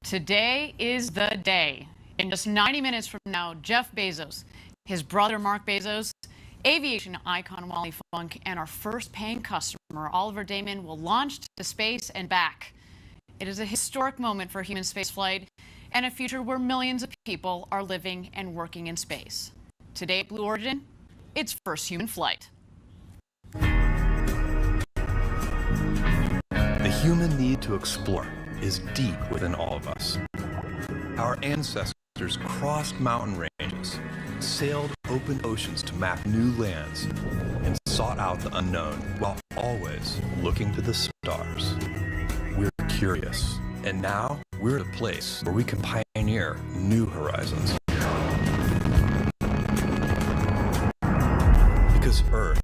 Today is the day. In just 90 minutes from now, Jeff Bezos, his brother Mark Bezos, aviation icon Wally Funk, and our first paying customer, Oliver Damon, will launch to space and back. It is a historic moment for human spaceflight and a future where millions of people are living and working in space. Today at Blue Origin, it's first human flight. The human need to explore is deep within all of us. Our ancestors crossed mountain ranges, sailed open oceans to map new lands, and sought out the unknown while always looking to the stars. We're curious, and now we're at a place where we can pioneer new horizons. Because Earth,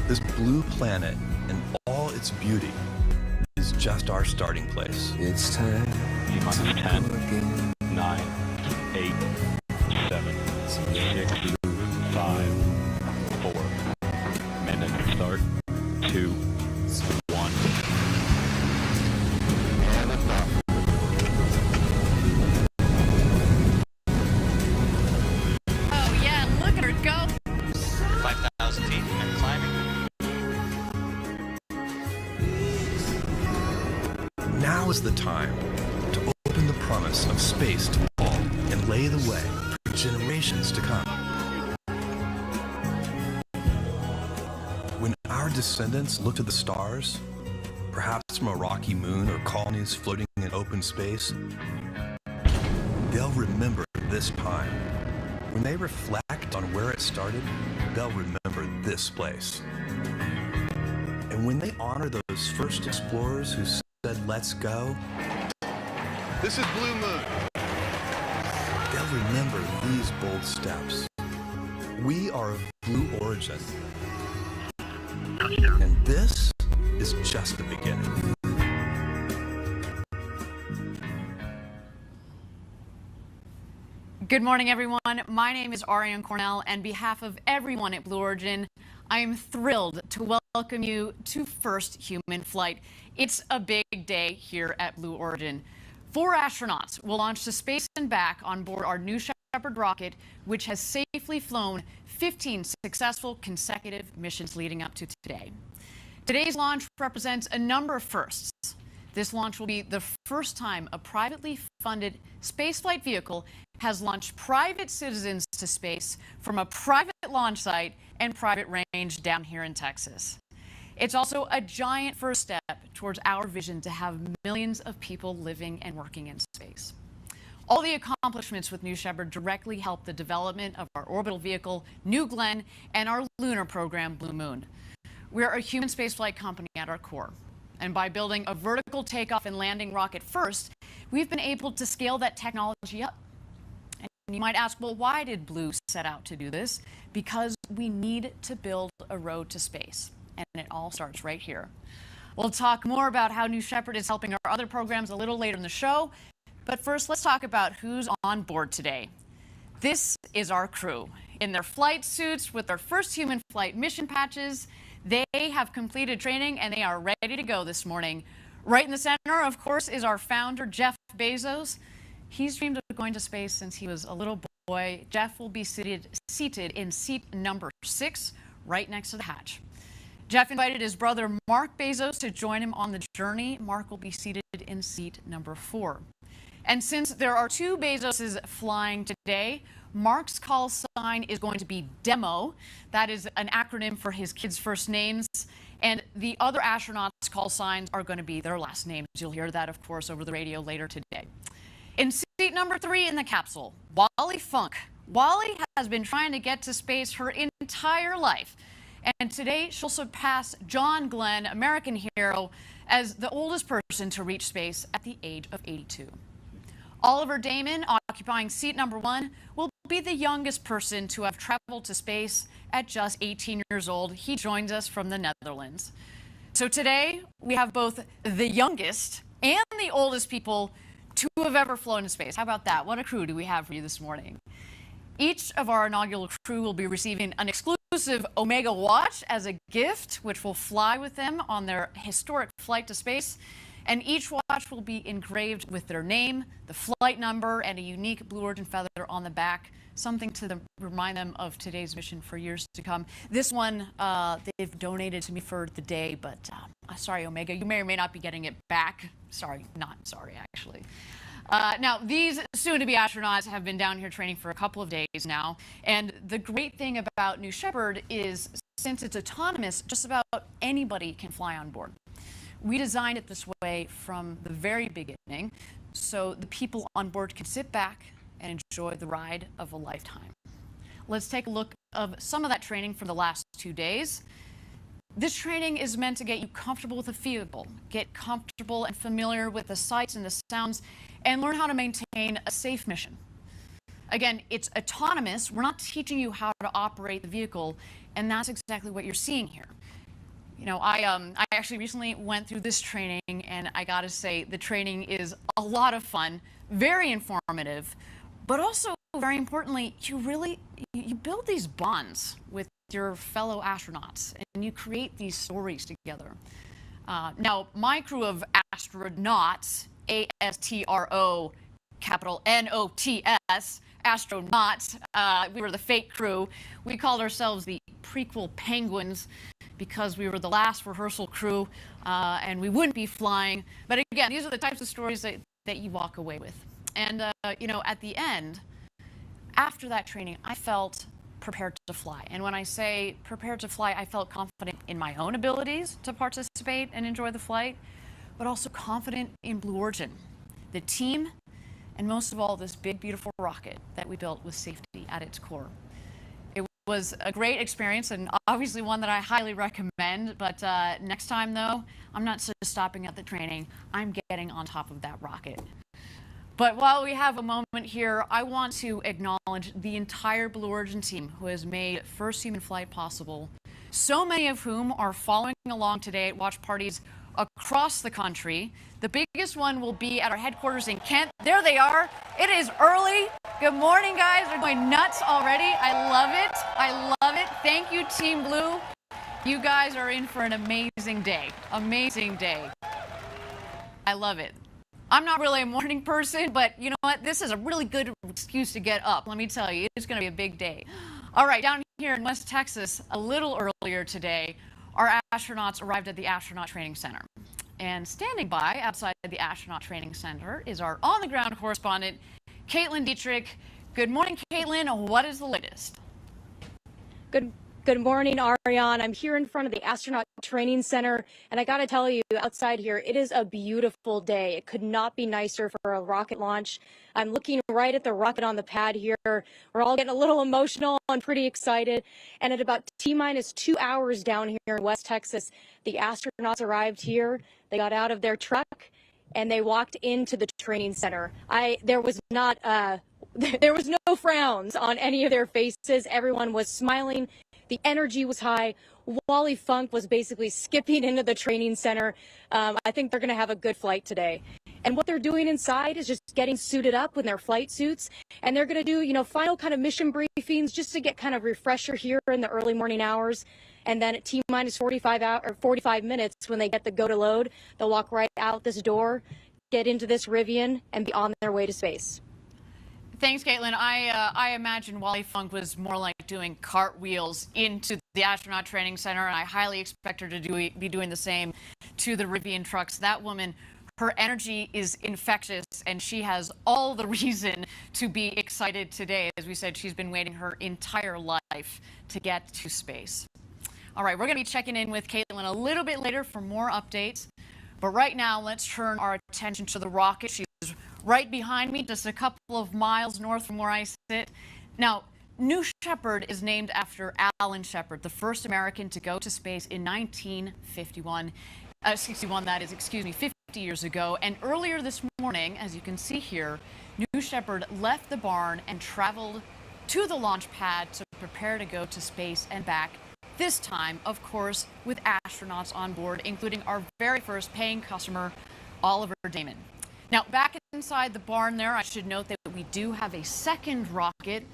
this blue planet and all its beauty, is just our starting place. It's time. 10, 9, 8, 7, 6, 5, 4. Minute start. 2, 1. And Liftoff. Oh yeah, look at her go. 5,000 feet and climbing. Now is the time to open the promise of space to all and lay the way for generations to come. When our descendants look to the stars, perhaps from a rocky moon or colonies floating in open space, they'll remember this time. When they reflect on where it started, they'll remember this place. And when they honor those first explorers who said, "Let's go," This is Blue Moon. they'll remember these bold steps. We are of Blue Origin. And this is just the beginning. Good morning, everyone. My name is Ariane Cornell, and on behalf of everyone at Blue Origin, I am thrilled to welcome you to first human flight. It's a big day here at Blue Origin. 4 astronauts will launch to space and back on board our new Shepard rocket, which has safely flown 15 successful consecutive missions leading up to today. Today's launch represents a number of firsts. This launch will be the first time a privately funded spaceflight vehicle has launched private citizens to space from a private launch site and private range down here in Texas. It's also a giant first step towards our vision to have millions of people living and working in space. All the accomplishments with New Shepard directly help the development of our orbital vehicle, New Glenn, and our lunar program, Blue Moon. We're a human spaceflight company at our core. And by building a vertical takeoff and landing rocket first, we've been able to scale that technology up. And you might ask, well, why did Blue set out to do this? Because we need to build a road to space. And it all starts right here. We'll talk more about how New Shepard is helping our other programs a little later in the show. But first, let's talk about who's on board today. This is our crew. In their flight suits with their first human flight mission patches, they have completed training and they are ready to go this morning. Right in the center, of course, is our founder, Jeff Bezos. He's dreamed of going to space since he was a little boy. Jeff will be seated in seat number 6, right next to the hatch. Jeff invited his brother, Mark Bezos, to join him on the journey. Mark will be seated in seat number 4. And since there are 2 Bezoses flying today, Mark's call sign is going to be DEMO. That is an acronym for his kids' first names. And the other astronauts' call signs are going to be their last names. You'll hear that, of course, over the radio later today. In seat number 3 in the capsule, Wally Funk. Wally has been trying to get to space her entire life. And today she'll surpass John Glenn, American hero, as the oldest person to reach space at the age of 82. Oliver Damon, occupying seat number 1, will be the youngest person to have traveled to space at just 18 years old. He joins us from the Netherlands. So today we have both the youngest and the oldest people to have ever flown to space. How about that? What a crew do we have for you this morning? Each of our inaugural crew will be receiving an exclusive Omega watch as a gift, which will fly with them on their historic flight to space. And each watch will be engraved with their name, the flight number, and a unique Blue Origin feather on the back, something to remind them of today's mission for years to come. This one they've donated to me for the day, but sorry, Omega, you may or may not be getting it back. Sorry, not sorry, actually. Now, these soon-to-be astronauts have been down here training for a couple of days now, and the great thing about New Shepard is, since it's autonomous, just about anybody can fly on board. We designed it this way from the very beginning, so the people on board can sit back and enjoy the ride of a lifetime. Let's take a look of some of that training from the last 2 days. This training is meant to get you comfortable with the vehicle, get comfortable and familiar with the sights and the sounds, and learn how to maintain a safe mission. Again, it's autonomous. We're not teaching you how to operate the vehicle, and that's exactly what you're seeing here. You know, I actually recently went through this training, and I gotta say, the training is a lot of fun, very informative, but also, very importantly, you build these bonds with your fellow astronauts, and you create these stories together. Now, my crew of astronauts, A-S-T-R-O, capital N-O-T-S, astronauts, we were the fake crew. We called ourselves the prequel penguins because we were the last rehearsal crew, and we wouldn't be flying. But again, these are the types of stories that you walk away with. And, you know, at the end, after that training, I felt prepared to fly. And when I say prepared to fly, I felt confident in my own abilities to participate and enjoy the flight, but also confident in Blue Origin, the team, and most of all, this big, beautiful rocket that we built with safety at its core. It was a great experience, and obviously one that I highly recommend. But next time, though, I'm not just stopping at the training. I'm getting on top of that rocket. But while we have a moment here, I want to acknowledge the entire Blue Origin team who has made first human flight possible, so many of whom are following along today at watch parties across the country. The biggest one will be at our headquarters in Kent. There they are. It is early. Good morning, guys. They're going nuts already. I love it. I love it. Thank you, Team Blue. You guys are in for an amazing day. Amazing day. I love it. I'm not really a morning person, but you know what? This is a really good excuse to get up. Let me tell you, it's going to be a big day. All right, down here in West Texas, a little earlier today, our astronauts arrived at the Astronaut Training Center. And standing by outside the Astronaut Training Center is our on-the-ground correspondent, Caitlin Dietrich. Good morning, Caitlin. What is the latest? Good morning, Ariane. I'm here in front of the Astronaut Training Center, and I got to tell you, outside here, it is a beautiful day. It could not be nicer for a rocket launch. I'm looking right at the rocket on the pad here. We're all getting a little emotional and pretty excited. And at about T-minus 2 hours down here in West Texas, the astronauts arrived here. They got out of their truck, and they walked into the training center. There was no frowns on any of their faces. Everyone was smiling. The energy was high. Wally Funk was basically skipping into the training center. I think they're going to have a good flight today. And what they're doing inside is just getting suited up in their flight suits. And they're going to do, you know, final kind of mission briefings just to get kind of refresher here in the early morning hours. And then at T-minus 45 minutes, when they get the go to load, they'll walk right out this door, get into this Rivian, and be on their way to space. Thanks, Caitlin. I imagine Wally Funk was more like doing cartwheels into the Astronaut Training Center, and I highly expect her to be doing the same to the Rivian trucks. That woman, her energy is infectious, and she has all the reason to be excited today. As we said, she's been waiting her entire life to get to space. All right, we're going to be checking in with Caitlin a little bit later for more updates. But right now, let's turn our attention to the rocket. She's right behind me, just a couple of miles north from where I sit. Now, New Shepard is named after Alan Shepard, the first American to go to space in 1951. 50 years ago. And earlier this morning, as you can see here, New Shepard left the barn and traveled to the launch pad to prepare to go to space and back. This time, of course, with astronauts on board, including our very first paying customer, Oliver Damon. Now, back inside the barn there, I should note that we do have a second rocket,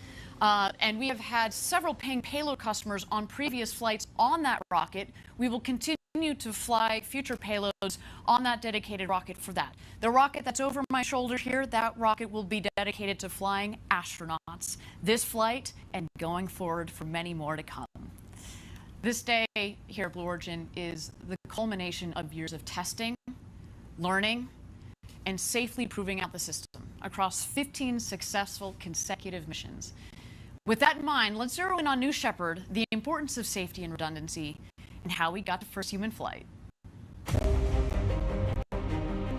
and we have had several paying payload customers on previous flights on that rocket. We will continue continue to fly future payloads on that dedicated rocket for that. The rocket that's over my shoulder here, that rocket will be dedicated to flying astronauts this flight and going forward for many more to come. This day here at Blue Origin is the culmination of years of testing, learning, and safely proving out the system across 15 successful consecutive missions. With that in mind, let's zero in on New Shepard, the importance of safety and redundancy, and how we got to first human flight.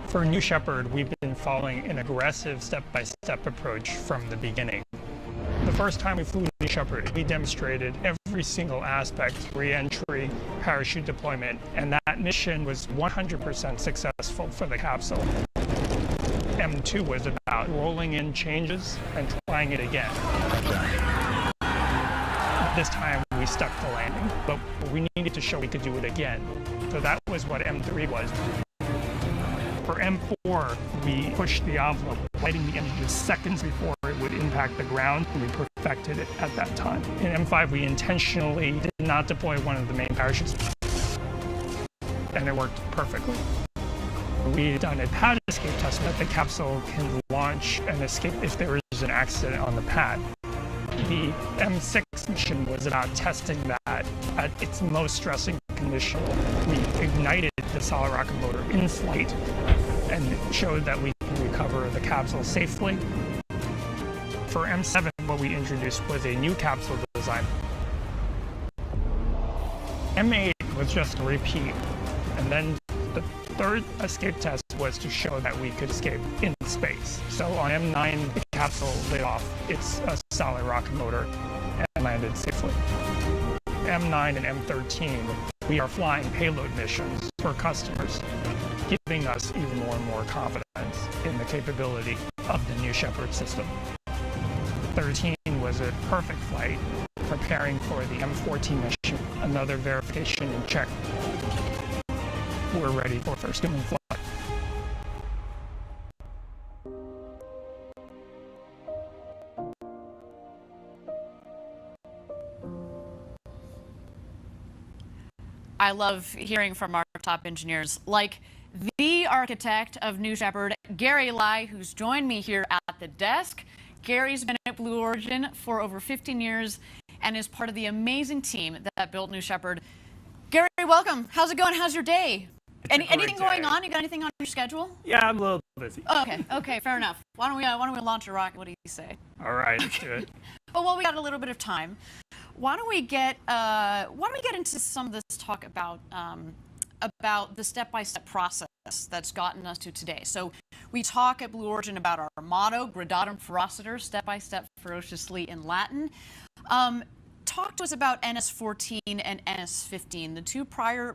For New Shepard, we've been following an aggressive step-by-step approach from the beginning. The first time we flew New Shepard, we demonstrated every single aspect, re-entry, parachute deployment, and that mission was 100% successful for the capsule. M2 was about rolling in changes and trying it again. This time we stuck the landing, but we needed to show we could do it again. So that was what M3 was. For M4, we pushed the envelope, lighting the engine seconds before it would impact the ground, and we perfected it at that time. In M5, we intentionally did not deploy one of the main parachutes, and it worked perfectly. We've done a pad escape test that the capsule can launch and escape if there is an accident on the pad. The M6 mission was about testing that at its most stressing condition. We ignited the solid rocket motor in flight and showed that we can recover the capsule safely. For M7, what we introduced was a new capsule design. M8 was just a repeat, and then the third escape test was to show that we could escape in space. So on M9, the capsule lit off its solid rocket motor and landed safely. M9 and M13, we are flying payload missions for customers, giving us even more and more confidence in the capability of the New Shepard system. 13 was a perfect flight, preparing for the M14 mission, another verification and check. We're ready for first human flight. I love hearing from our top engineers, like the architect of New Shepard, Gary Lai, who's joined me here at the desk. Gary's been at Blue Origin for over 15 years and is part of the amazing team that built New Shepard. Gary, welcome. How's it going? How's your day? Anything going on? You got anything on your schedule? Yeah, I'm a little busy. Okay, fair enough. Why don't we launch a rocket? What do you say? All right, let's do it. Oh, well, we got a little bit of time. Why don't we get into some of this talk about the step-by-step process that's gotten us to today. So we talk at Blue Origin about our motto, Gradatum Ferociter, step-by-step ferociously in Latin. Talk to us about NS-14 and NS-15, the two prior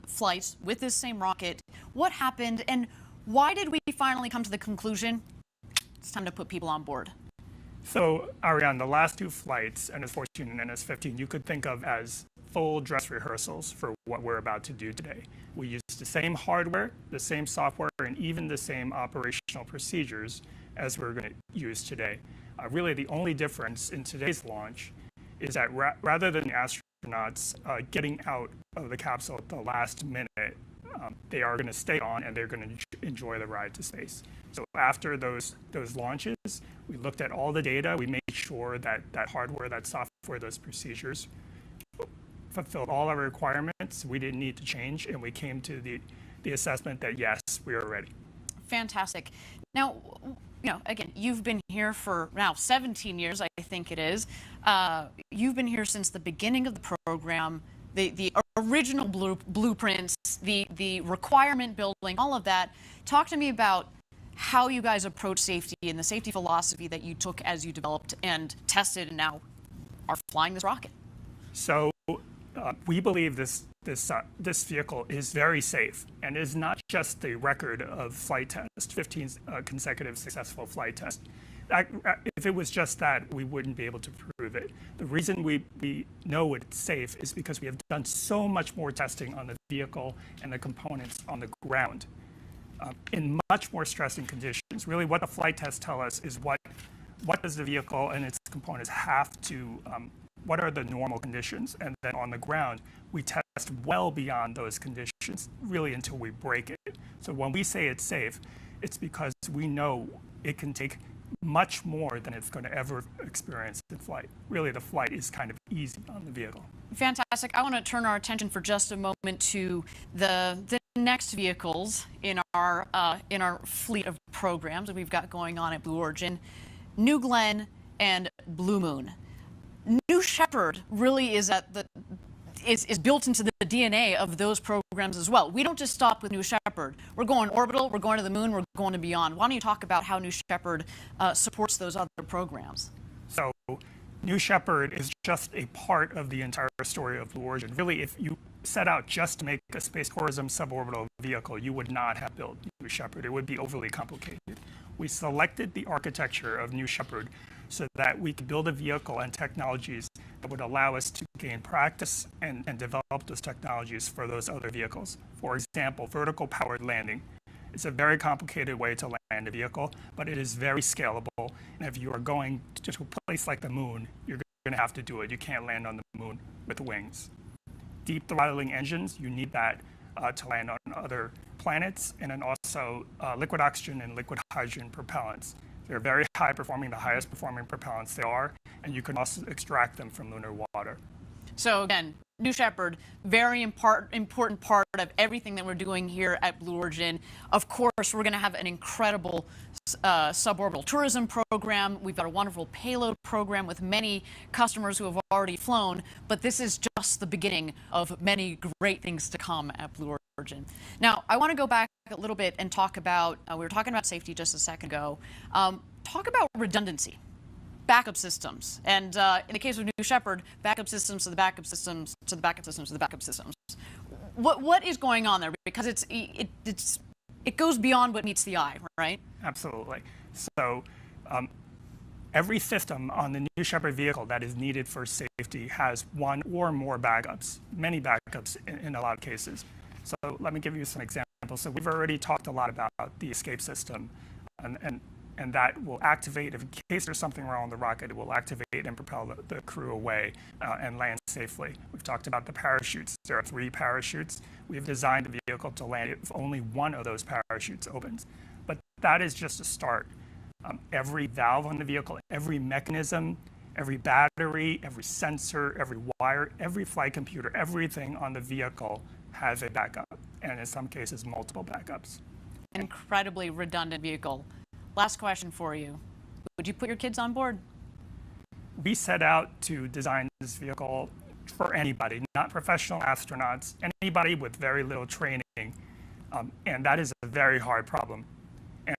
flights with this same rocket. What happened, and why did we finally come to the conclusion it's time to put people on board? So, Ariane, the last two flights, NS-14 and NS-15, you could think of as full dress rehearsals for what we're about to do today. We used the same hardware, the same software, and even the same operational procedures as we're going to use today. Really, the only difference in today's launch is that rather than astronauts getting out of the capsule at the last minute, they are going to stay on and they're going to enjoy the ride to space. So after those launches, we looked at all the data. We made sure that that hardware, that software, those procedures fulfilled all our requirements. We didn't need to change, and we came to the assessment that yes, we are ready. Fantastic. Now, again, you've been here for now 17 years, I think it is. You've been here since the beginning of the program, the original blueprints, the requirement building, all of that. Talk to me about how you guys approach safety and the safety philosophy that you took as you developed and tested and now are flying this rocket. So we believe this vehicle is very safe and is not just the record of flight tests, 15 consecutive successful flight tests. If it was just that, we wouldn't be able to prove it. The reason we know it's safe is because we have done so much more testing on the vehicle and the components on the ground in much more stressing conditions. Really, what the flight tests tell us is what does the vehicle and its components have to what are the normal conditions? And then on the ground, we test well beyond those conditions, really until we break it. So when we say it's safe, it's because we know it can take much more than it's going to ever experience in flight. Really, the flight is kind of easy on the vehicle. Fantastic. I want to turn our attention for just a moment to the next vehicles in our fleet of programs that we've got going on at Blue Origin, New Glenn and Blue Moon. New Shepard really is is built into the DNA of those programs as well. We don't just stop with New Shepard. We're going orbital, we're going to the moon, we're going to beyond. Why don't you talk about how New Shepard supports those other programs? So New Shepard is just a part of the entire story of Blue Origin. Really, if you set out just to make a space tourism suborbital vehicle, you would not have built New Shepard. It would be overly complicated. We selected the architecture of New Shepard so that we could build a vehicle and technologies that would allow us to gain practice and develop those technologies for those other vehicles. For example, vertical powered landing. It's a very complicated way to land a vehicle, but it is very scalable. And if you are going to a place like the moon, you're going to have to do it. You can't land on the moon with wings. Deep throttling engines, you need that to land on other planets, and then also liquid oxygen and liquid hydrogen propellants. They're very high performing, the highest performing propellants they are, and you can also extract them from lunar water. So again, New Shepard, very important part of everything that we're doing here at Blue Origin. Of course, we're going to have an incredible suborbital tourism program. We've got a wonderful payload program with many customers who have already flown, but this is just the beginning of many great things to come at Blue Origin. Now, I want to go back a little bit and talk about, we were talking about safety just a second ago. Talk about redundancy. Backup systems, and in the case of New Shepard, backup systems to the backup systems to the backup systems to the backup systems. What is going on there? Because it goes beyond what meets the eye, right? Absolutely. So every system on the New Shepard vehicle that is needed for safety has one or more backups, many backups in a lot of cases. So let me give you some examples. So we've already talked a lot about the escape system, and that will activate, if in case there's something wrong with the rocket, it will activate and propel the crew away and land safely. We've talked about the parachutes. There are 3 parachutes. We've designed the vehicle to land if only one of those parachutes opens. But that is just a start. Every valve on the vehicle, every mechanism, every battery, every sensor, every wire, every flight computer, everything on the vehicle has a backup, and in some cases, multiple backups. An incredibly redundant vehicle. Last question for you. Would you put your kids on board? We set out to design this vehicle for anybody, not professional astronauts, anybody with very little training, and that is a very hard problem.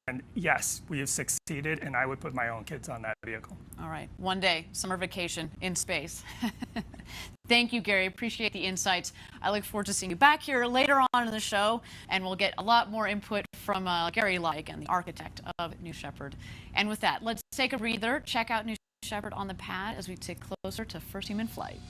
And yes, we have succeeded, and I would put my own kids on that vehicle. All right, one day, summer vacation in space. Thank you, Gary. Appreciate the insights. I look forward to seeing you back here later on in the show, and we'll get a lot more input from Gary Lai, again, the architect of New Shepard. And with that, let's take a breather, check out New Shepard on the pad as we take closer to first human flight.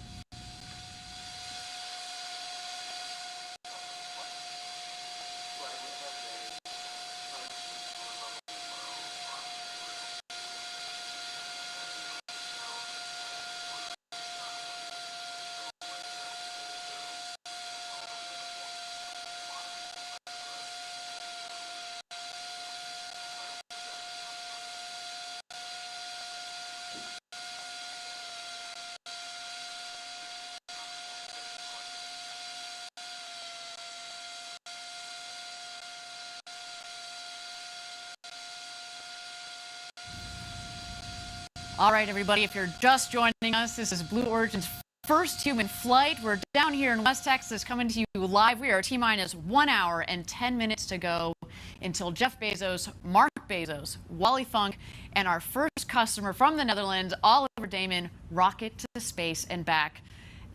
All right, everybody, if you're just joining us, this is Blue Origin's first human flight. We're down here in West Texas coming to you live. We are T-minus 1 hour and 10 minutes to go until Jeff Bezos, Mark Bezos, Wally Funk, and our first customer from the Netherlands, Oliver Damon, rocket to space and back.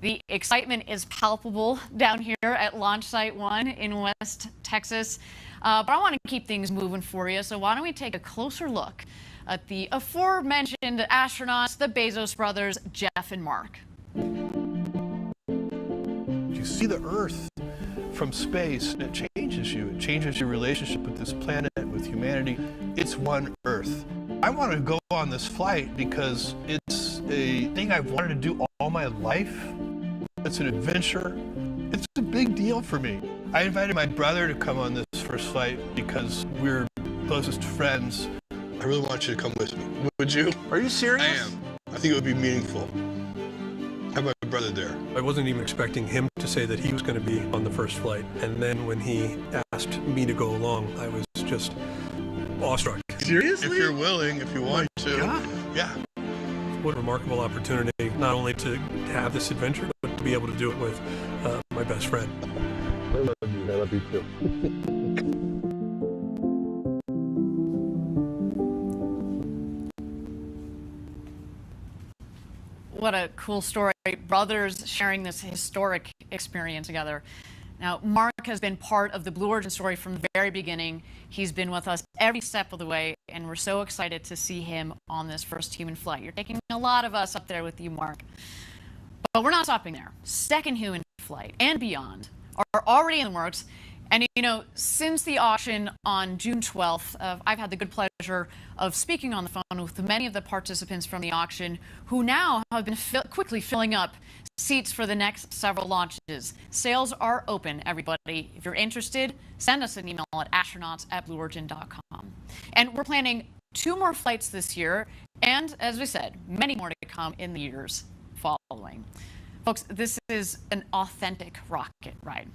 The excitement is palpable down here at Launch Site 1 in West Texas. But I want to keep things moving for you, so why don't we take a closer look at the aforementioned astronauts, the Bezos brothers, Jeff and Mark. You see the Earth from space, and it changes you. It changes your relationship with this planet, with humanity. It's one Earth. I want to go on this flight because it's a thing I've wanted to do all my life. It's an adventure. It's a big deal for me. I invited my brother to come on this first flight because we're closest friends. I really want you to come with me. Would you? Are you serious? I am. I think it would be meaningful. Have my brother there. I wasn't even expecting him to say that he was going to be on the first flight. And then when he asked me to go along, I was just awestruck. Seriously? If you're willing, if you want to. Yeah. What a remarkable opportunity, not only to have this adventure, but to be able to do it with my best friend. I love you. I love you too. What a cool story. Brothers sharing this historic experience together. Now, Mark has been part of the Blue Origin story from the very beginning. He's been with us every step of the way, and we're so excited to see him on this first human flight. You're taking a lot of us up there with you, Mark. But we're not stopping there. Second human flight and beyond are already in the works. And, you know, since the auction on June 12th, I've had the good pleasure of speaking on the phone with many of the participants from the auction who now have been quickly filling up seats for the next several launches. Sales are open, everybody. If you're interested, send us an email at astronauts@blueorigin.com. And we're planning 2 more flights this year, and as we said, many more to come in the years following. Folks, this is an authentic rocket ride.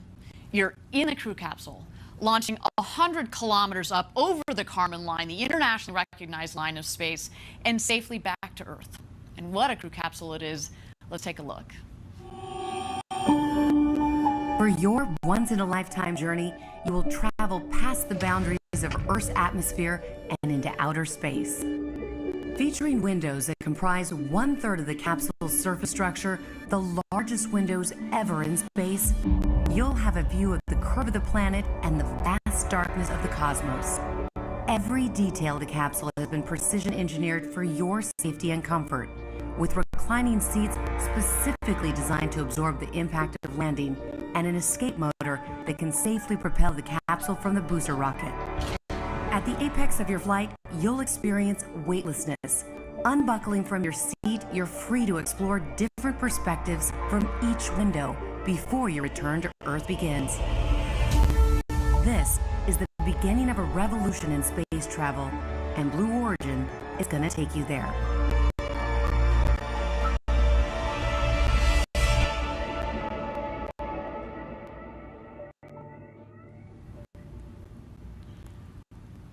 You're in the crew capsule, launching 100 kilometers up over the Kármán line, the internationally recognized line of space, and safely back to Earth. And what a crew capsule it is. Let's take a look. For your once-in-a-lifetime journey, you will travel past the boundaries of Earth's atmosphere and into outer space. Featuring windows that comprise 1/3 of the capsule's surface structure, the largest windows ever in space, you'll have a view of the curve of the planet and the vast darkness of the cosmos. Every detail of the capsule has been precision engineered for your safety and comfort, with reclining seats specifically designed to absorb the impact of landing and an escape motor that can safely propel the capsule from the booster rocket. At the apex of your flight, you'll experience weightlessness. Unbuckling from your seat, you're free to explore different perspectives from each window before your return to Earth begins. This is the beginning of a revolution in space travel, and Blue Origin is going to take you there.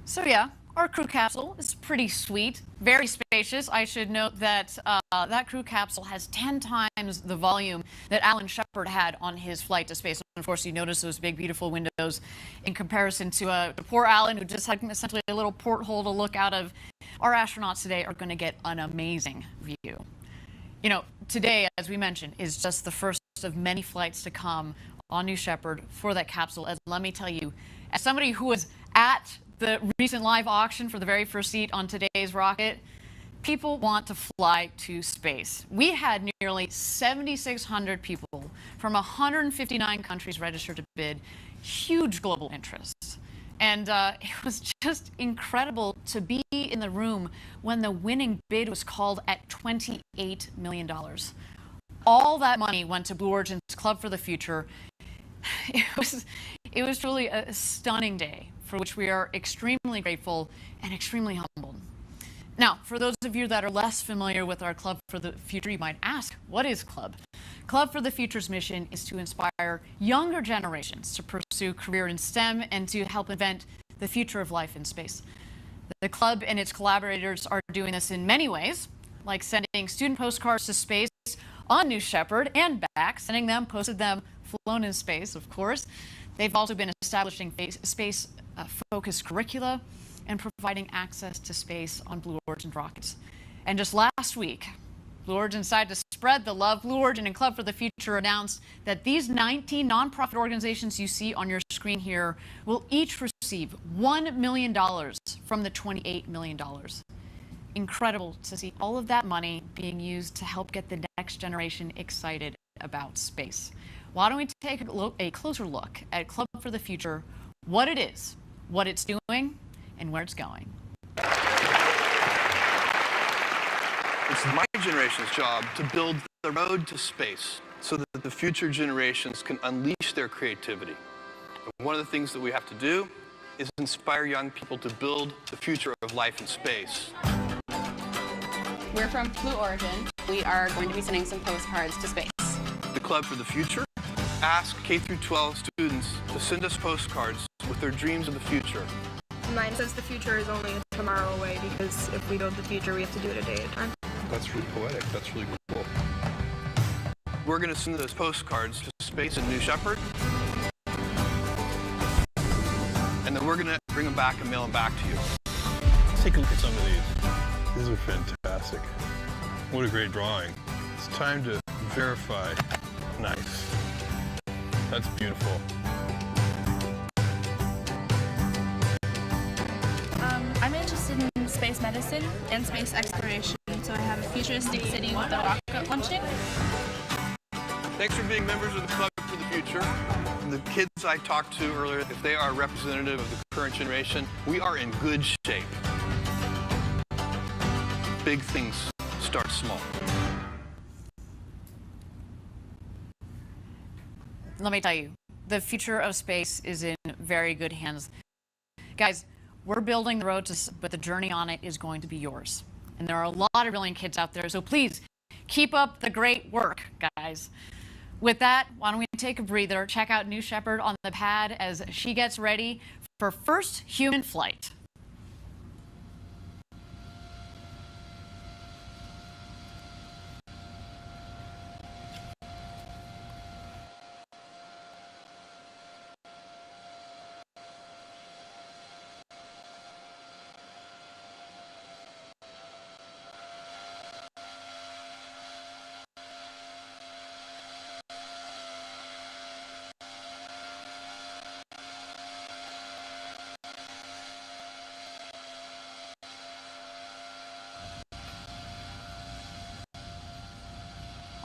So yeah, our crew capsule is pretty sweet, very spacious. I should note that that crew capsule has 10 times the volume that Alan Shepard had on his flight to space. And of course, you notice those big, beautiful windows in comparison to poor Alan, who just had essentially a little porthole to look out of. Our astronauts today are going to get an amazing view. You know, today, as we mentioned, is just the first of many flights to come on New Shepard for that capsule. As let me tell you, as somebody who was at the recent live auction for the very first seat on today's rocket, people want to fly to space. We had nearly 7,600 people from 159 countries registered to bid. Huge global interest. And it was just incredible to be in the room when the winning bid was called at $28 million. All that money went to Blue Origin's Club for the Future. It was truly a stunning day, for which we are extremely grateful and extremely humbled. Now, for those of you that are less familiar with our Club for the Future, you might ask, what is Club? Club for the Future's mission is to inspire younger generations to pursue career in STEM and to help invent the future of life in space. The club and its collaborators are doing this in many ways, like sending student postcards to space on New Shepard and back, sending them, posted them, flown in space, of course. They've also been establishing space-focused curricula and providing access to space on Blue Origin rockets. And just last week, Blue Origin decided to spread the love. Blue Origin and Club for the Future announced that these 19 nonprofit organizations you see on your screen here will each receive $1 million from the $28 million. Incredible to see all of that money being used to help get the next generation excited about space. Why don't we take a closer look at Club for the Future, what it is, what it's doing, and where it's going. It's my generation's job to build the road to space so that the future generations can unleash their creativity. And one of the things that we have to do is inspire young people to build the future of life in space. We're from Blue Origin. We are going to be sending some postcards to space. The Club for the Future asks K-12 students to send us postcards with their dreams of the future. Mine says the future is only tomorrow away because if we build the future, we have to do it a day at a time. That's really poetic. That's really cool. We're going to send those postcards to space in New Shepard. And then we're going to bring them back and mail them back to you. Let's take a look at some of these. These are fantastic. What a great drawing. It's time to verify. Nice. That's beautiful. I'm interested in space medicine and space exploration, so I have a futuristic city with a rocket launching. Thanks for being members of the Club for the Future. The kids I talked to earlier, if they are representative of the current generation, we are in good shape. Big things start small. Let me tell you, the future of space is in very good hands. Guys, we're building the road, but the journey on it is going to be yours. And there are a lot of brilliant kids out there, so please keep up the great work, guys. With that, why don't we take a breather, check out New Shepard on the pad as she gets ready for first human flight.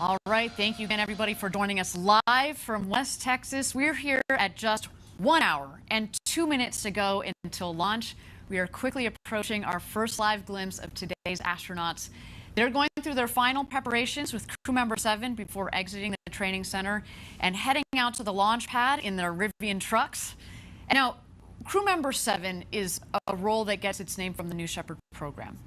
All right, thank you again, everybody, for joining us live from West Texas. We're here at just 1 hour and 2 minutes to go until launch. We are quickly approaching our first live glimpse of today's astronauts. They're going through their final preparations with crew member 7 before exiting the training center and heading out to the launch pad in their Rivian trucks. And now, crew member 7 is a role that gets its name from the New Shepard program.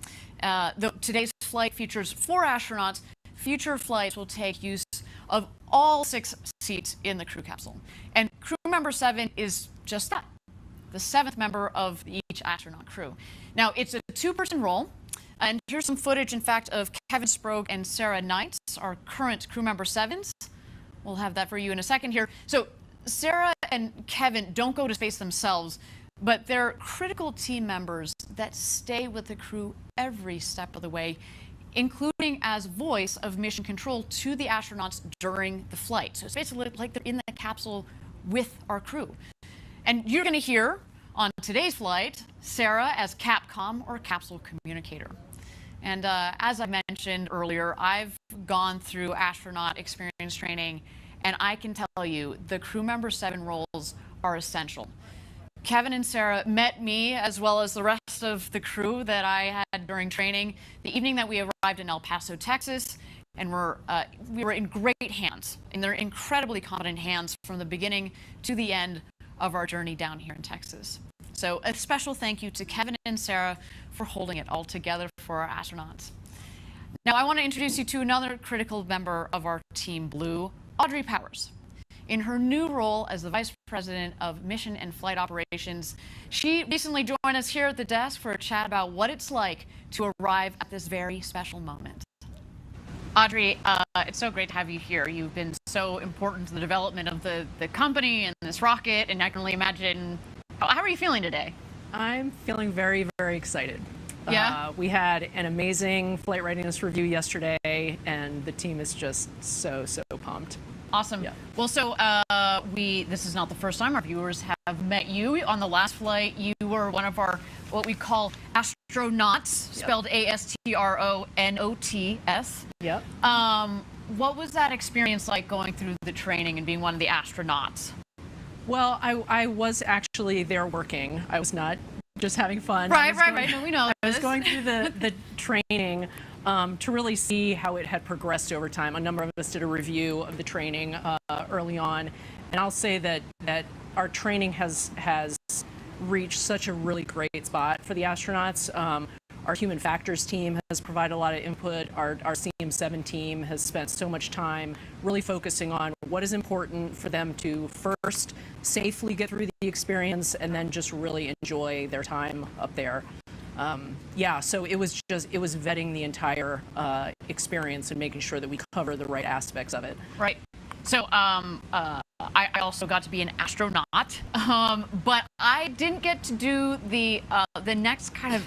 Today's flight features 4 astronauts. Future flights will take use of all 6 seats in the crew capsule. And crew member 7 is just that, the 7th member of each astronaut crew. Now, it's a 2-person role. And here's some footage, in fact, of Kevin Sprague and Sarah Knights, our current crew member 7s. We'll have that for you in a second here. So Sarah and Kevin don't go to space themselves, but they're critical team members that stay with the crew every step of the way, including as voice of mission control to the astronauts during the flight. So it's basically like they're in the capsule with our crew. And you're going to hear on today's flight, Sarah as Capcom, or capsule communicator. And as I mentioned earlier, I've gone through astronaut experience training, and I can tell you the crew member 7 roles are essential. Kevin and Sarah met me as well as the rest of the crew that I had during training the evening that we arrived in El Paso, Texas, and we were in great hands, and they're incredibly competent hands from the beginning to the end of our journey down here in Texas. So a special thank you to Kevin and Sarah for holding it all together for our astronauts. Now I want to introduce you to another critical member of our Team Blue, Audrey Powers. In her new role as the Vice President of Mission and Flight Operations, she recently joined us here at the desk for a chat about what it's like to arrive at this very special moment. Audrey, it's so great to have you here. You've been so important to the development of the company and this rocket, and I can only imagine, how are you feeling today? I'm feeling very, very excited. Yeah? We had an amazing flight readiness review yesterday, and the team is just so pumped. Awesome. Yeah. Well, so this is not the first time our viewers have met you. On the last flight, you were one of our, what we call astronauts, spelled A-S-T-R-O-N-O-T-S. Yep. What was that experience like going through the training and being one of the astronauts? Well, I was actually there working. I was not just having fun. Right. No, we know. I was going through the training, to really see how it had progressed over time. A number of us did a review of the training early on, and I'll say that our training has reached such a really great spot for the astronauts. Our human factors team has provided a lot of input. Our CM7 team has spent so much time really focusing on what is important for them to first safely get through the experience and then just really enjoy their time up there. Yeah, so it was vetting the entire experience and making sure that we cover the right aspects of it. Right. So I also got to be an astronaut, but I didn't get to do the next kind of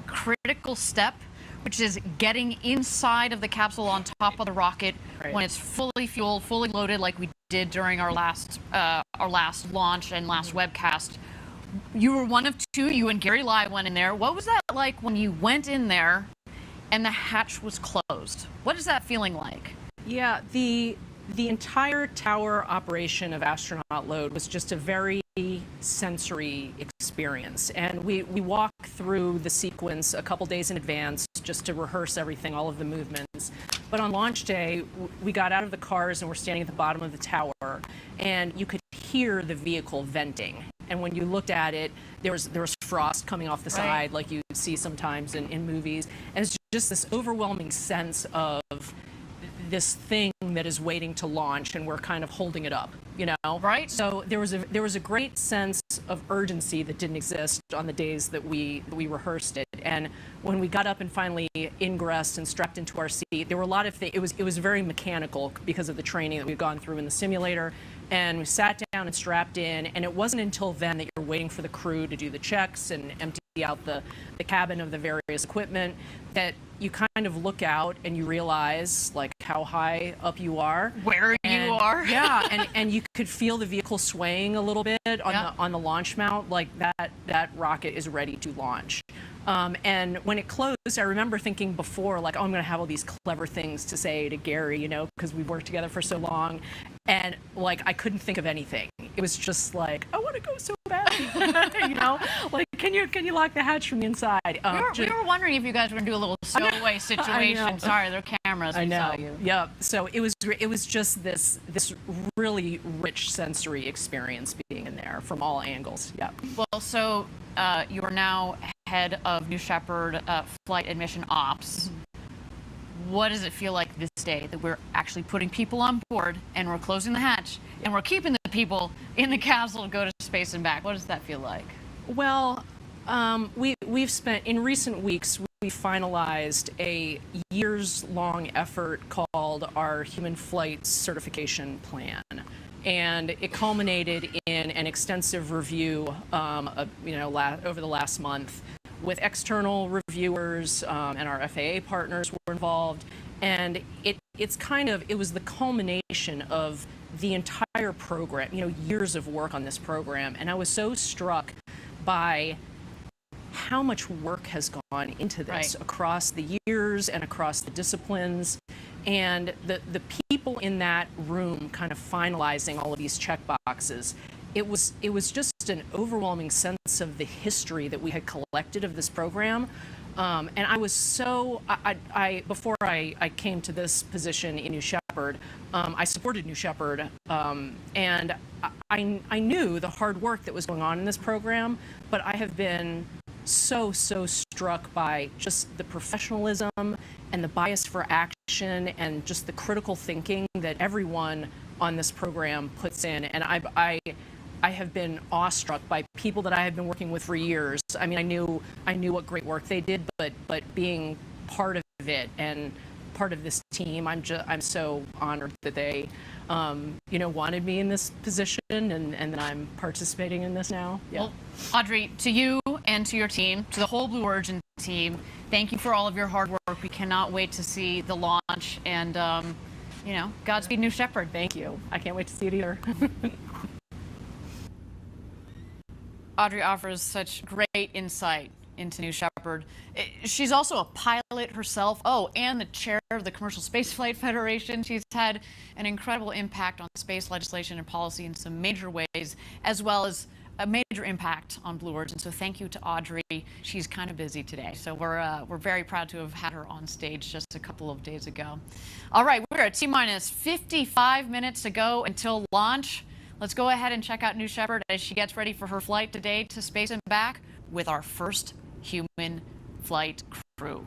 critical step, which is getting inside of the capsule on top of the rocket when it's fully fueled, fully loaded, like we did during our last launch and last webcast. You were one of two. You and Gary Lai went in there. What was that like when you went in there and the hatch was closed? What is that feeling like? Yeah, the entire tower operation of astronaut load was just a very sensory experience, and we walked through the sequence a couple days in advance just to rehearse everything, all of the movements. But on launch day, we got out of the cars and we're standing at the bottom of the tower, and you could hear the vehicle venting. And when you looked at it, there was frost coming off the side, like you see sometimes in movies, and it's just this overwhelming sense of this thing that is waiting to launch, and we're kind of holding it up, you know? Right. So there was a great sense of urgency that didn't exist on the days that we rehearsed it. And when we got up and finally ingressed and strapped into our seat, there were a lot of things. It was very mechanical because of the training that we've gone through in the simulator. And we sat down and strapped in, and it wasn't until then that you're waiting for the crew to do the checks and empty out the cabin of the various equipment that you kind of look out and you realize like how high up you are. Where you are. Yeah, and you could feel the vehicle swaying a little bit on the launch mount, like that rocket is ready to launch. And when it closed, I remember thinking before, like, oh, I'm going to have all these clever things to say to Gary, you know, because we've worked together for so long. And, like, I couldn't think of anything. It was just like, I want to go so bad, you know? Like, can you lock the hatch from the inside? We were wondering if you guys were going to do a little stowaway situation. Sorry, there are cameras. I know. Saw you. Yeah. So it was just this really rich sensory experience being in there from all angles. Yeah. Well, so you are now head of New Shepard Flight and Mission Ops. What does it feel like this day that we're actually putting people on board and we're closing the hatch and we're keeping the people in the capsule to go to space and back? What does that feel like? Well, we've spent, in recent weeks, we finalized a years-long effort called our Human Flight Certification Plan. And it culminated in an extensive review, over the last month, with external reviewers and our FAA partners were involved. And it was the culmination of the entire program, years of work on this program. And I was so struck by how much work has gone into this across the years and across the disciplines. And the people in that room kind of finalizing all of these check boxes, it was just an overwhelming sense of the history that we had collected of this program. And I was before I came to this position in New Shepard, I supported New Shepard, and I knew the hard work that was going on in this program, but I have been so struck by just the professionalism and the bias for action and just the critical thinking that everyone on this program puts in. And I have been awestruck by people that I have been working with for years. I mean, I knew what great work they did, but being part of it and part of this team, I'm so honored that they wanted me in this position and that I'm participating in this now. Yeah. Well, Audrey, to you and to your team, to the whole Blue Origin team, thank you for all of your hard work. We cannot wait to see the launch, and Godspeed, New Shepard. Thank you. I can't wait to see it either. Audrey offers such great insight into New Shepard. She's also a pilot herself. Oh, and the chair of the Commercial Spaceflight Federation. She's had an incredible impact on space legislation and policy in some major ways, as well as a major impact on Blue Origin. So thank you to Audrey. She's kind of busy today. So we're very proud to have had her on stage just a couple of days ago. All right, we're at T-minus 55 minutes to go until launch. Let's go ahead and check out New Shepard as she gets ready for her flight today to space and back with our first human flight crew.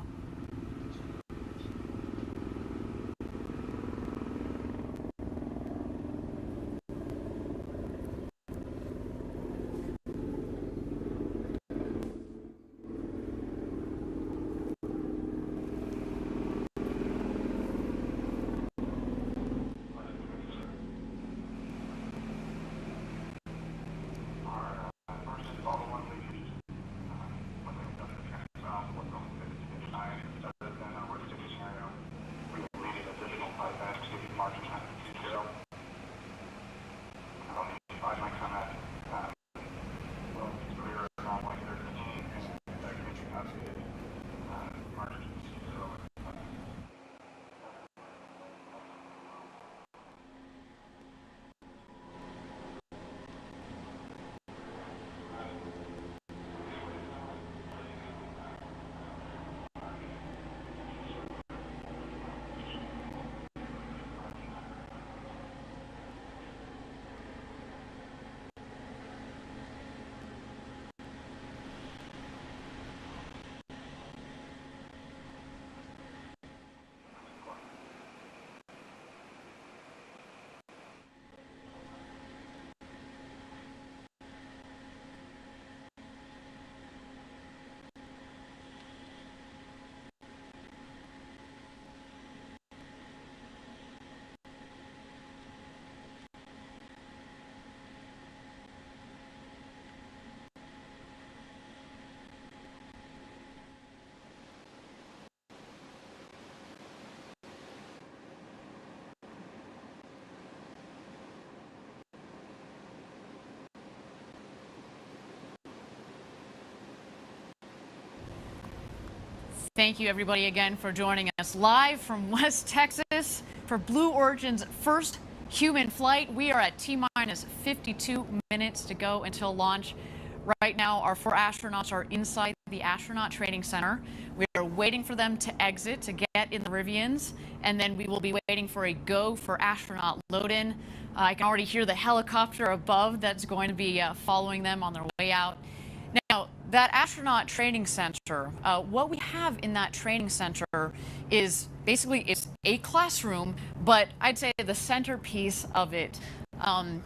Thank you, everybody, again for joining us live from West Texas for Blue Origin's first human flight. We are at T-minus 52 minutes to go until launch. Right now, our 4 astronauts are inside the Astronaut Training Center. We are waiting for them to exit to get in the Rivians, and then we will be waiting for a go for astronaut load-in. I can already hear the helicopter above that's going to be following them on their way out. Now, that astronaut training center, what we have in that training center is basically it's a classroom, but I'd say the centerpiece of it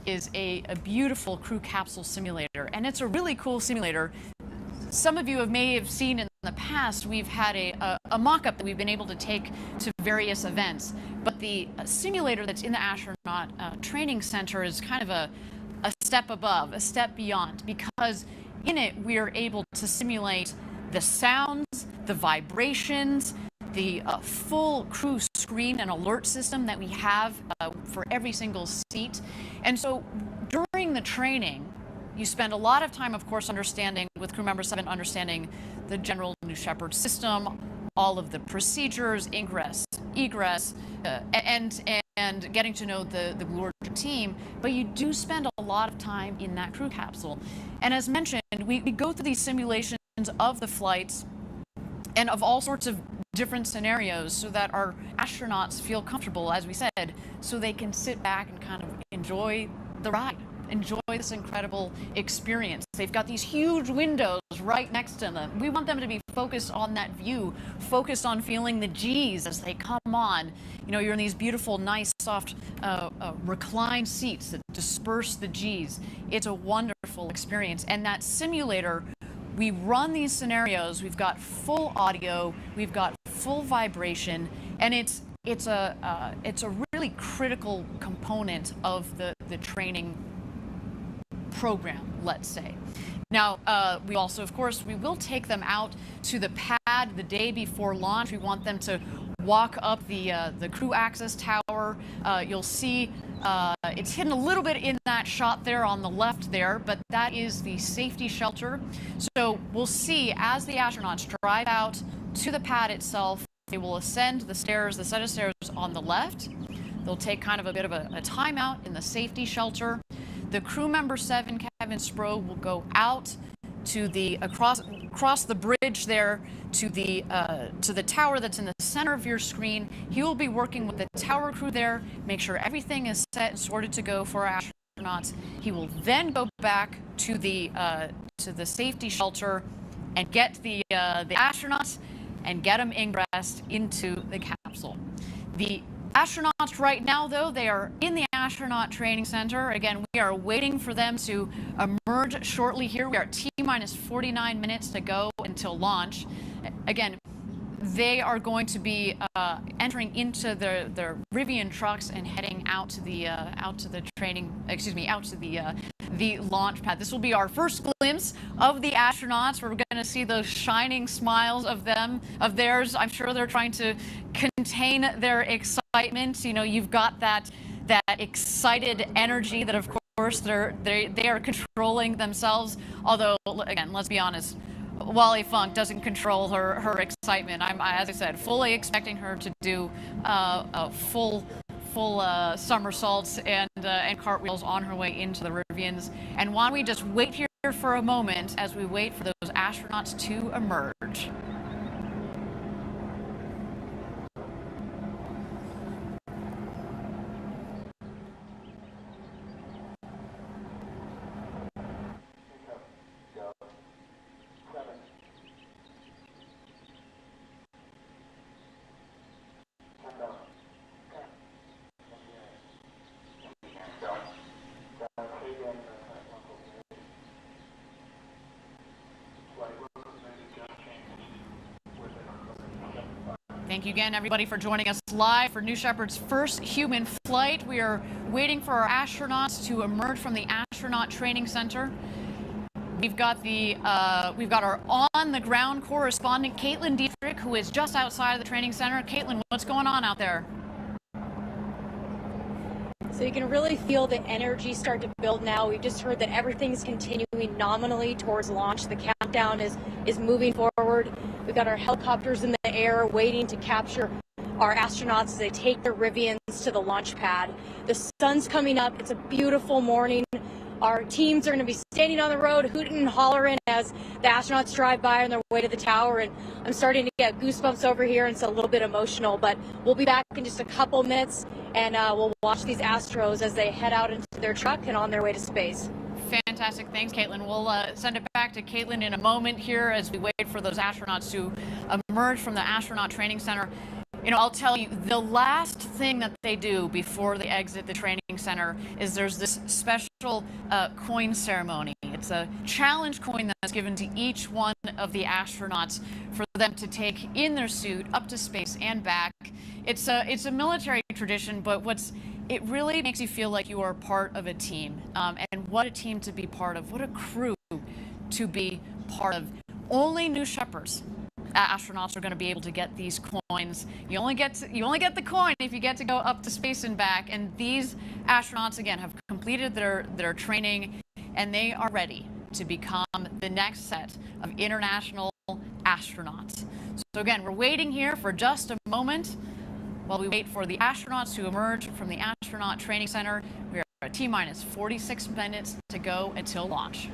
is a beautiful crew capsule simulator, and it's a really cool simulator. Some of you may have seen in the past, we've had a mock-up that we've been able to take to various events, but the simulator that's in the astronaut training center is kind of a step above, a step beyond, because in it we are able to simulate the sounds, the vibrations, the full crew screen and alert system that we have for every single seat. And so during the training, you spend a lot of time, of course, understanding, with crew member 7, understanding the general New Shepard system, all of the procedures, ingress, egress, and getting to know the Blue Origin team. But you do spend a lot of time in that crew capsule. And as mentioned, we go through these simulations of the flights and of all sorts of different scenarios so that our astronauts feel comfortable, as we said, so they can sit back and kind of enjoy the ride, enjoy this incredible experience. They've got these huge windows right next to them. We want them to be focused on that view, focused on feeling the G's as they come on. You know, you're in these beautiful, nice, soft, reclined seats that disperse the G's. It's a wonderful experience. And that simulator, we run these scenarios, we've got full audio, we've got full vibration, and it's a really critical component of the training program, let's say. Now, we also, of course, we will take them out to the pad the day before launch. We want them to walk up the crew access tower. You'll see it's hidden a little bit in that shot there on the left there, but that is the safety shelter. So we'll see as the astronauts drive out to the pad itself, they will ascend the stairs, the set of stairs on the left. They'll take kind of a bit of a timeout in the safety shelter. The crew member 7, Kevin Spro, will go out to the across the bridge there to the tower that's in the center of your screen. He will be working with the tower crew there, make sure everything is set and sorted to go for our astronauts. He will then go back to the safety shelter and get the astronauts and get them ingressed into the capsule. The astronauts right now, though, they are in the astronaut training center. Again, we are waiting for them to emerge shortly here. We are at T-minus 49 minutes to go until launch. Again, they are going to be entering into the Rivian trucks and heading out to the launch pad. This will be our first glimpse of the astronauts. We're going to see those shining smiles of theirs. I'm sure they're trying to contain their excitement. You know, you've got that excited energy that, of course, they are controlling themselves. Although, again, let's be honest, Wally Funk doesn't control her excitement. I'm, as I said, fully expecting her to do full somersaults and cartwheels on her way into the Rivians. And why don't we just wait here for a moment as we wait for those astronauts to emerge. Thank you again, everybody, for joining us live for New Shepard's first human flight. We are waiting for our astronauts to emerge from the astronaut training center. We've got our on-the-ground correspondent, Caitlin Dietrich, who is just outside of the training center. Caitlin, what's going on out there? So you can really feel the energy start to build now. We've just heard that everything's continuing nominally towards launch. The countdown is moving forward. We've got our helicopters in the air waiting to capture our astronauts as they take their Rivians to the launch pad. The sun's coming up. It's a beautiful morning. Our teams are going to be standing on the road, hooting and hollering as the astronauts drive by on their way to the tower. And I'm starting to get goosebumps over here, and it's a little bit emotional. But we'll be back in just a couple minutes, and we'll watch these Astros as they head out into their truck and on their way to space. Fantastic. Thanks, Caitlin. We'll send it back to Caitlin in a moment here as we wait for those astronauts to emerge from the astronaut training center. You know, I'll tell you, the last thing that they do before they exit the training center is there's this special coin ceremony. It's a challenge coin that's given to each one of the astronauts for them to take in their suit up to space and back. It's a military tradition, but it really makes you feel like you are part of a team. And what a team to be part of. What a crew to be part of. Only New Shepards astronauts are going to be able to get these coins. You only get the coin if you get to go up to space and back. And these astronauts, again, have completed their training, and they are ready to become the next set of international astronauts. So again, we're waiting here for just a moment while we wait for the astronauts to emerge from the astronaut training center. We are at T-minus 46 minutes to go until launch.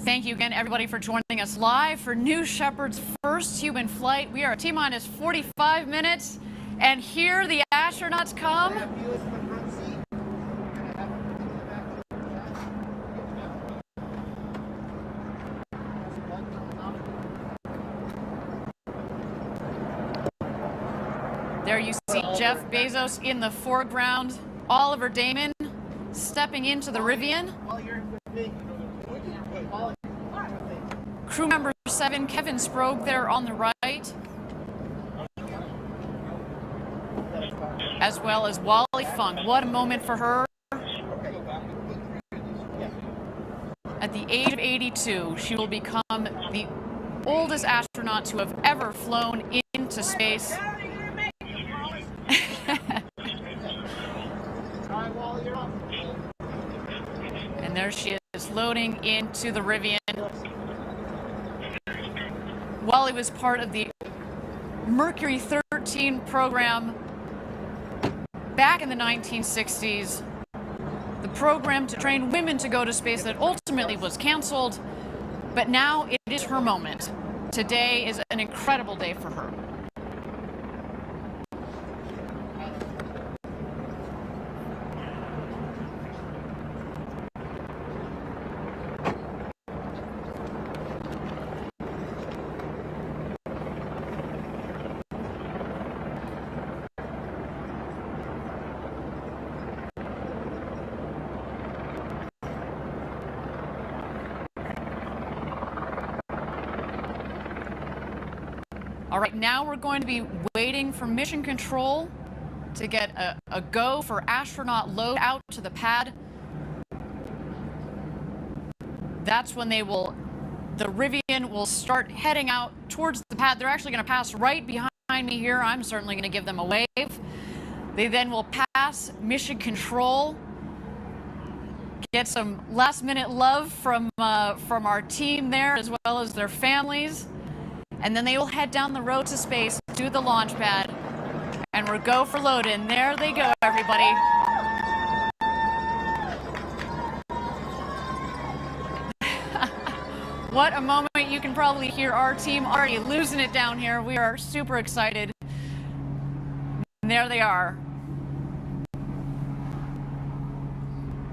Thank you again, everybody, for joining us live for New Shepard's first human flight. We are at T-minus 45 minutes, and here the astronauts come. There you see Jeff Bezos in the foreground, Oliver Damon stepping into the Rivian. Crew member 7, Kevin Sprague, there on the right, as well as Wally Funk. What a moment for her. At the age of 82, she will become the oldest astronaut to have ever flown into space. And there she is, loading into the Rivian. Wally was part of the Mercury 13 program back in the 1960s, the program to train women to go to space that ultimately was canceled, but now it is her moment. Today is an incredible day for her. All right, now we're going to be waiting for mission control to get a go for astronaut load out to the pad. That's when the Rivian will start heading out towards the pad. They're actually going to pass right behind me here. I'm certainly going to give them a wave. They then will pass mission control, get some last-minute love from our team there, as well as their families. And then they will head down the road to space to the launch pad, and we'll go for load in. There they go, everybody. What a moment. You can probably hear our team already losing it down here. We are super excited. And there they are.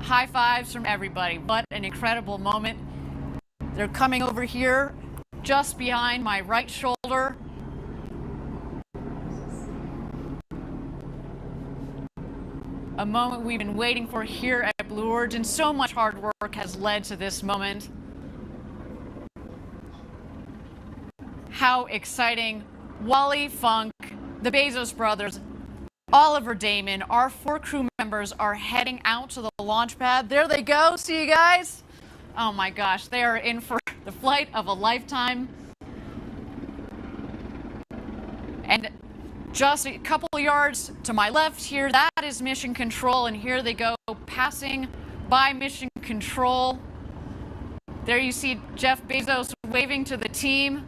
High fives from everybody. What an incredible moment. They're coming over here just behind my right shoulder. A moment we've been waiting for here at Blue Origin. So much hard work has led to this moment. How exciting. Wally Funk, the Bezos brothers, Oliver Damon, our 4 crew members are heading out to the launch pad. There they go. See you guys. Oh my gosh, they are in for the flight of a lifetime. And just a couple yards to my left here, that is mission control, and here they go, passing by mission control. There you see Jeff Bezos waving to the team.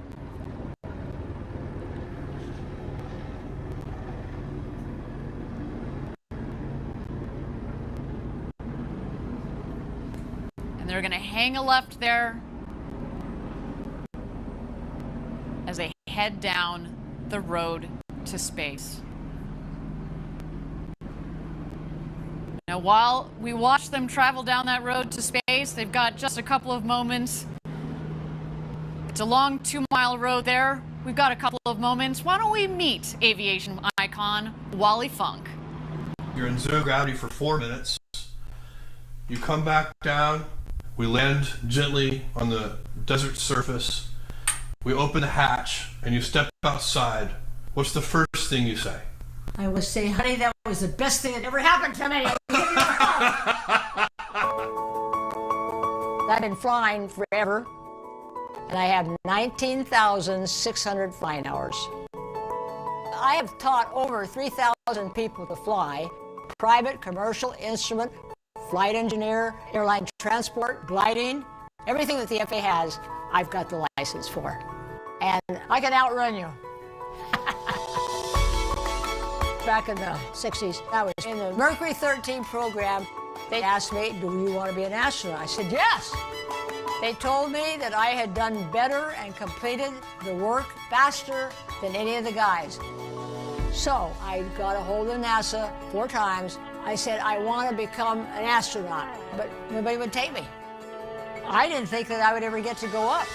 They're going to hang a left there as they head down the road to space. Now, while we watch them travel down that road to space, they've got just a couple of moments. It's a long 2-mile road there. We've got a couple of moments. Why don't we meet aviation icon Wally Funk? You're in zero gravity for 4 minutes. You come back down. We land gently on the desert surface. We open the hatch and you step outside. What's the first thing you say? I will say, honey, that was the best thing that ever happened to me. I've been flying forever, and I have 19,600 flying hours. I have taught over 3,000 people to fly, private, commercial, instrument, flight engineer, airline transport, gliding, everything that the FAA has, I've got the license for. and I can outrun you. Back in the 60s, I was in the Mercury 13 program. They asked me, do you want to be an astronaut? I said, yes. They told me that I had done better and completed the work faster than any of the guys. So I got a hold of NASA 4 times. I said, I want to become an astronaut, but nobody would take me. I didn't think that I would ever get to go up.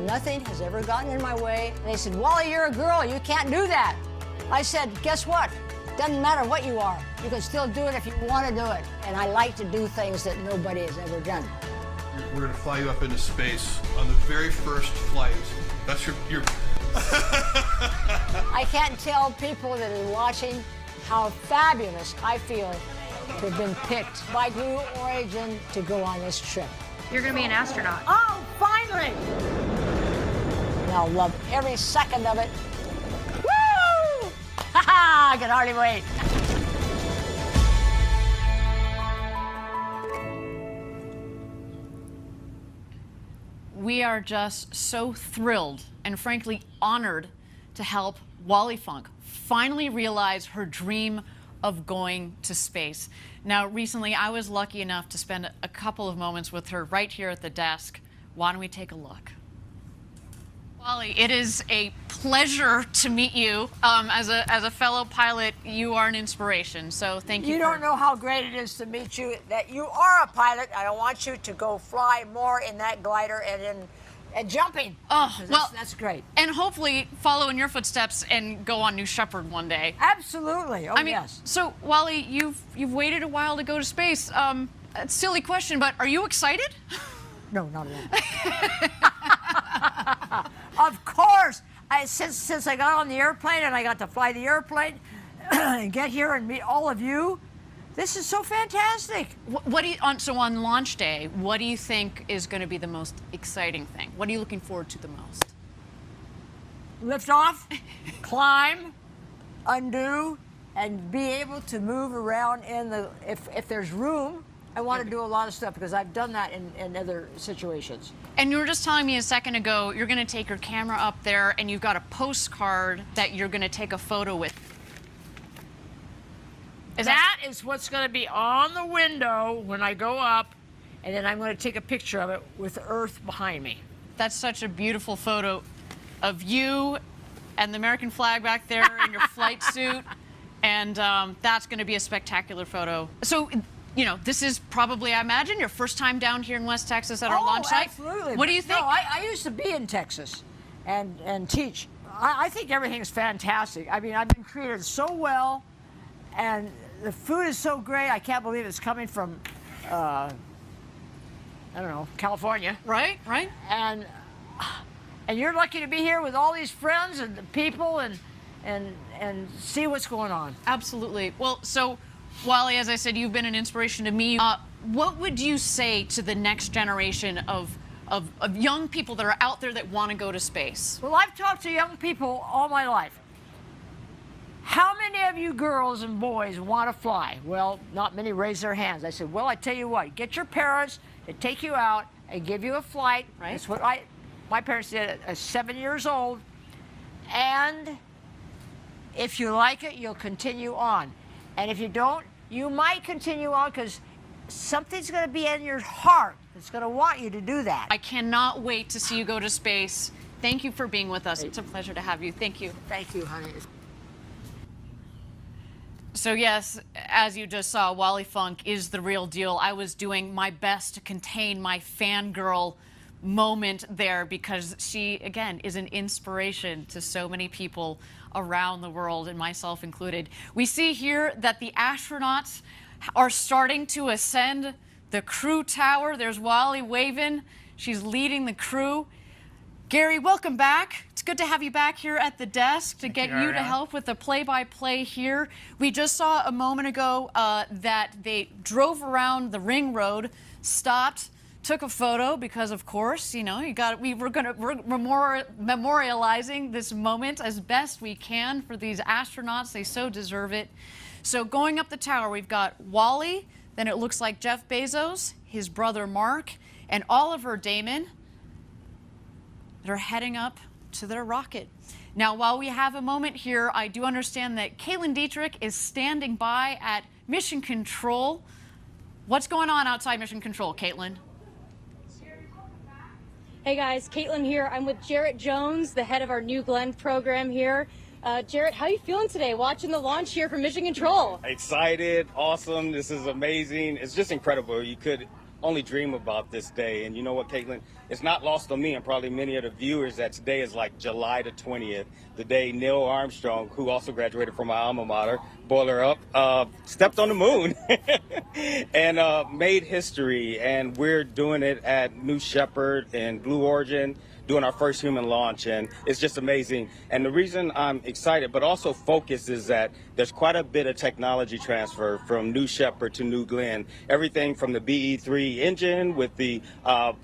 Nothing has ever gotten in my way. And they said, Wally, you're a girl, you can't do that. I said, guess what? Doesn't matter what you are. You can still do it if you want to do it. And I like to do things that nobody has ever done. We're going to fly you up into space on the very first flight. That's your I can't tell people that are watching how fabulous I feel to have been picked by Blue Origin to go on this trip. You're going to be an astronaut. Oh, finally! And I'll love every second of it. Woo! Ha ha! I can hardly wait. We are just so thrilled and frankly honored to help Wally Funk finally realize her dream of going to space. Now, recently I was lucky enough to spend a couple of moments with her right here at the desk. Why don't we take a look? Wally, it is a pleasure to meet you. As a fellow pilot, you are an inspiration, so thank you. You don't know how great it is to meet you, that you are a pilot. I want you to go fly more in that glider and jumping. Oh, well, that's great. And hopefully follow in your footsteps and go on New Shepard one day. Absolutely. Oh, I mean, yes. So, Wally, you've waited a while to go to space. A silly question, but are you excited? No, not at all. Of course. Since I got on the airplane and I got to fly the airplane and get here and meet all of you, this is so fantastic. What do you, on launch day, what do you think is going to be the most exciting thing? What are you looking forward to the most? Liftoff, climb, undo, and be able to move around in the, if there's room. I want to do a lot of stuff because I've done that in other situations. And you were just telling me a second ago, you're going to take your camera up there and you've got a postcard that you're going to take a photo with. That is what's going to be on the window when I go up, and then I'm going to take a picture of it with the Earth behind me. That's such a beautiful photo of you and the American flag back there in your flight suit, and that's going to be a spectacular photo. So, you know, this is probably, I imagine, your first time down here in West Texas at our launch site? Absolutely. What do you think? No, I used to be in Texas and teach. I think everything's fantastic. I mean, I've been treated so well, and the food is so great. I can't believe it's coming from, I don't know, California. Right, right. And you're lucky to be here with all these friends and the people and see what's going on. Absolutely. Well, so, Wally, as I said, you've been an inspiration to me. What would you say to the next generation of young people that are out there that want to go to space? Well, I've talked to young people all my life. How many of you girls and boys want to fly? Well, not many raise their hands. I said, well, I tell you what, get your parents to take you out and give you a flight. Right. That's what my parents did at 7 years old. And if you like it, you'll continue on. And if you don't, you might continue on because something's going to be in your heart that's going to want you to do that. I cannot wait to see you go to space. Thank you for being with us. It's a pleasure to have you. Thank you. Thank you, honey. So yes, as you just saw, Wally Funk is the real deal. I was doing my best to contain my fangirl moment there because she, again, is an inspiration to so many people around the world, and myself included. We see here that the astronauts are starting to ascend the crew tower. There's Wally waving. She's leading the crew. Gary, welcome back. It's good to have you back here at the desk to get you to help with the play-by-play here. We just saw a moment ago that they drove around the ring road, stopped, took a photo because, of course, you know, we're memorializing this moment as best we can for these astronauts. They so deserve it. So going up the tower, we've got Wally, then it looks like Jeff Bezos, his brother Mark, and Oliver Damon. that are heading up to their rocket. Now, while we have a moment here, I do understand that Caitlin Dietrich is standing by at Mission Control. What's going on outside Mission Control, Caitlin? Hey guys, Caitlin here. I'm with Jarrett Jones, the head of our New Glenn program here. Jarrett, how are you feeling today watching the launch here from Mission Control? Excited, awesome, this is amazing. It's just incredible. You could only dream about this day. And you know what, Caitlin? It's not lost on me and probably many of the viewers that today is like July the 20th, the day Neil Armstrong, who also graduated from my alma mater, Boiler Up, stepped on the moon and made history. And we're doing it at New Shepard and Blue Origin, doing our first human launch, and it's just amazing. And the reason I'm excited but also focused is that there's quite a bit of technology transfer from New Shepard to New Glenn. Everything from the BE-3 engine with the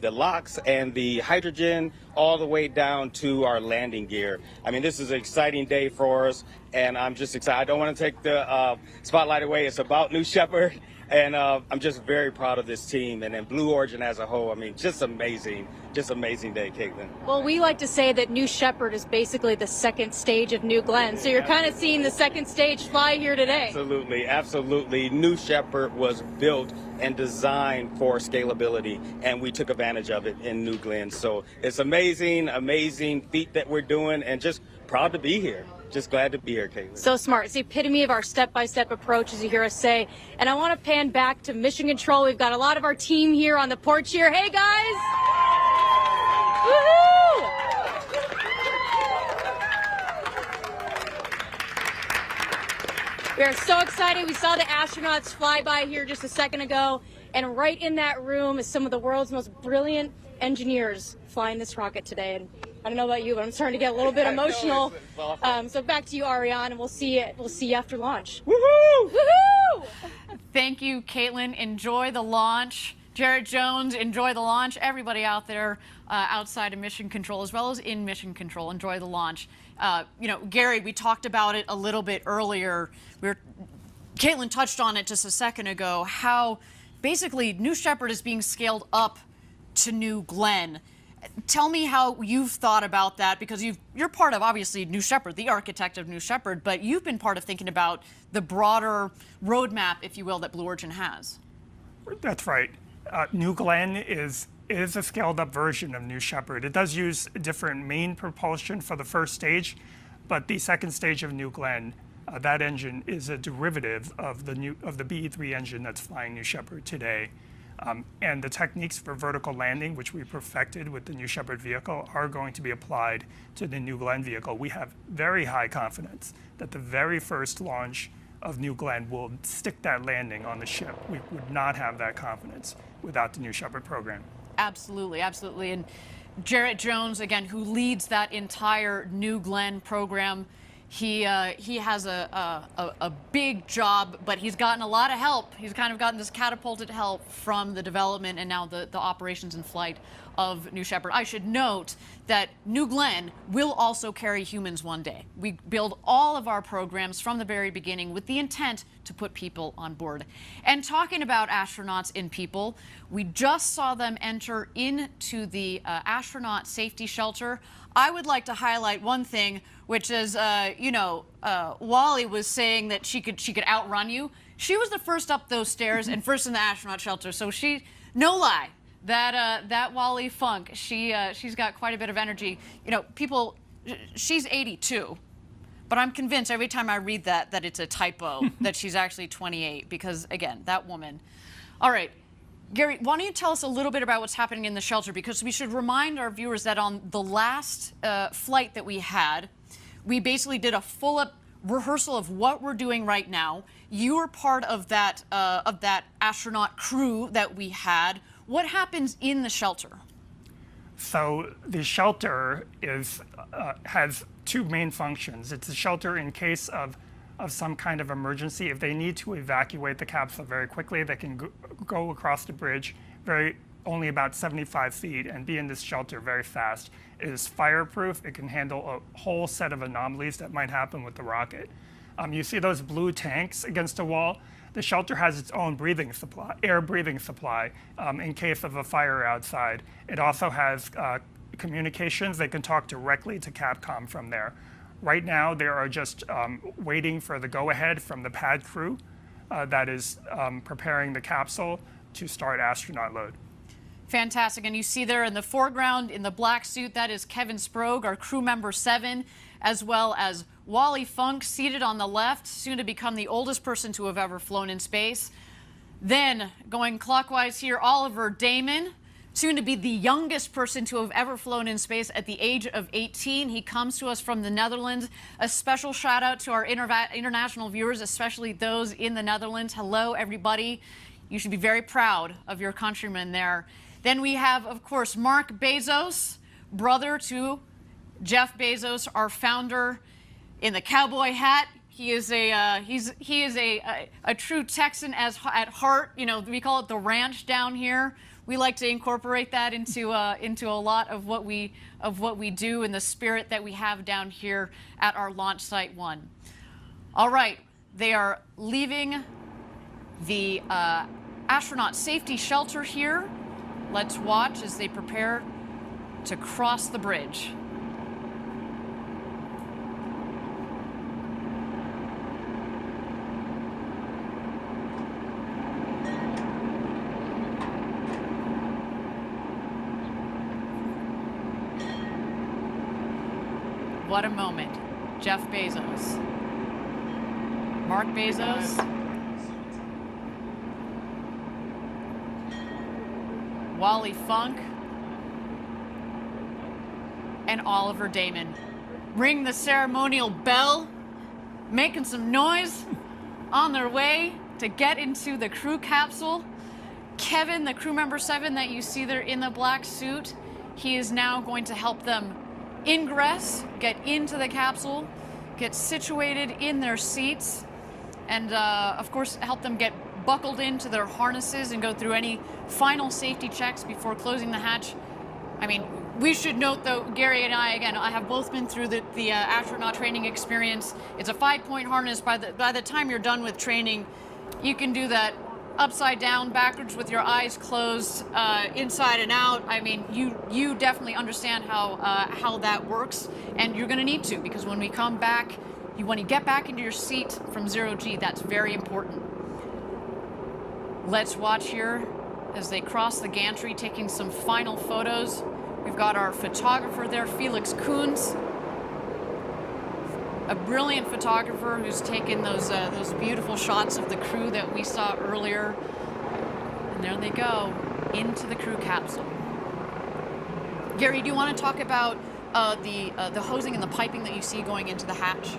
LOX and the hydrogen all the way down to our landing gear. I mean, this is an exciting day for us, and I'm just excited. I don't want to take the spotlight away. It's about New Shepard, and I'm just very proud of this team and then Blue Origin as a whole. I mean, just amazing day, Caitlin. Well, we like to say that New Shepard is basically the second stage of New Glenn, so you're kind of seeing the second stage fly here today. Absolutely, absolutely. New Shepard was built and designed for scalability, and we took advantage of it in New Glenn. So it's amazing feat that we're doing, and just proud to be here. Just glad to be here, Caitlin. So smart. It's the epitome of our step-by-step approach, as you hear us say. And I want to pan back to Mission Control. We've got a lot of our team here on the porch here. Hey, guys! Woohoo! We are so excited. We saw the astronauts fly by here just a second ago. And right in that room is some of the world's most brilliant engineers flying this rocket today. And I don't know about you, but I'm starting to get a little bit emotional. So back to you, Ariane, and we'll see you after launch. Woohoo! Woohoo! Thank you, Caitlin. Enjoy the launch. Jarrett Jones, enjoy the launch. Everybody out there outside of Mission Control, as well as in Mission Control, enjoy the launch. You know, Gary, we talked about it a little bit earlier. Caitlin touched on it just a second ago, how basically New Shepard is being scaled up to New Glenn. Tell me how you've thought about that, because you're part of, obviously, New Shepard, the architect of New Shepard, but you've been part of thinking about the broader roadmap, if you will, that Blue Origin has. That's right. New Glenn is a scaled-up version of New Shepard. It does use different main propulsion for the first stage, but the second stage of New Glenn, that engine is a derivative of the BE-3 engine that's flying New Shepard today. And the techniques for vertical landing, which we perfected with the New Shepard vehicle, are going to be applied to the New Glenn vehicle. We have very high confidence that the very first launch of New Glenn will stick that landing on the ship. We would not have that confidence without the New Shepard program. Absolutely, absolutely. And Jarrett Jones, again, who leads that entire New Glenn program, he has a big job, but he's gotten a lot of help. He's kind of gotten this catapulted help from the development and now the operations and flight of New Shepard. I should note that New Glenn will also carry humans one day. We build all of our programs from the very beginning with the intent to put people on board. And talking about astronauts and people, we just saw them enter into the astronaut safety shelter. I would like to highlight one thing, which is, Wally was saying that she could outrun you. She was the first up those stairs and first in the astronaut shelter. So no lie, that Wally Funk, she's got quite a bit of energy. You know, she's 82, but I'm convinced every time I read that it's a typo, that she's actually 28, because again, that woman. All right. Gary, why don't you tell us a little bit about what's happening in the shelter, because we should remind our viewers that on the last flight that we had, we basically did a full-up rehearsal of what we're doing right now. You were part of that astronaut crew that we had. What happens in the shelter? So the shelter has two main functions. It's a shelter in case of some kind of emergency. If they need to evacuate the capsule very quickly, they can go across the bridge only about 75 feet and be in this shelter very fast. It is fireproof. It can handle a whole set of anomalies that might happen with the rocket. You see those blue tanks against the wall? The shelter has its own air breathing supply in case of a fire outside. It also has communications, they can talk directly to Capcom from there. Right now, they are just waiting for the go-ahead from the pad crew that is preparing the capsule to start astronaut load. Fantastic. And you see there in the foreground in the black suit, that is Kevin Sprague, our crew member 7, as well as Wally Funk seated on the left, soon to become the oldest person to have ever flown in space. Then going clockwise here, Oliver Damon, soon to be the youngest person to have ever flown in space at the age of 18. He comes to us from the Netherlands. A special shout out to our international viewers, especially those in the Netherlands. Hello, everybody. You should be very proud of your countrymen there. Then we have, of course, Mark Bezos, brother to Jeff Bezos, our founder, in the cowboy hat. He is a true Texan at heart. You know, we call it the ranch down here. We like to incorporate that into a lot of what we do in the spirit that we have down here at our launch site 1. All right, they are leaving the astronaut safety shelter here. Let's watch as they prepare to cross the bridge. What a moment. Jeff Bezos. Mark Bezos. Wally Funk. And Oliver Damon. Ring the ceremonial bell. Making some noise on their way to get into the crew capsule. Kevin, the crew member 7 that you see there in the black suit, he is now going to help them ingress, get into the capsule, get situated in their seats, and of course help them get buckled into their harnesses and go through any final safety checks before closing the hatch. I mean, we should note though, Gary and I have both been through the astronaut training experience. It's a 5-point harness. By the time you're done with training, you can do that upside down, backwards with your eyes closed, inside and out. I mean, you definitely understand how that works, and you're going to need to, because when we come back, when you get back into your seat from 0G, that's very important. Let's watch here as they cross the gantry, taking some final photos. We've got our photographer there, Felix Koons, a brilliant photographer who's taken those beautiful shots of the crew that we saw earlier. And there they go, into the crew capsule. Gary, do you want to talk about the hosing and the piping that you see going into the hatch?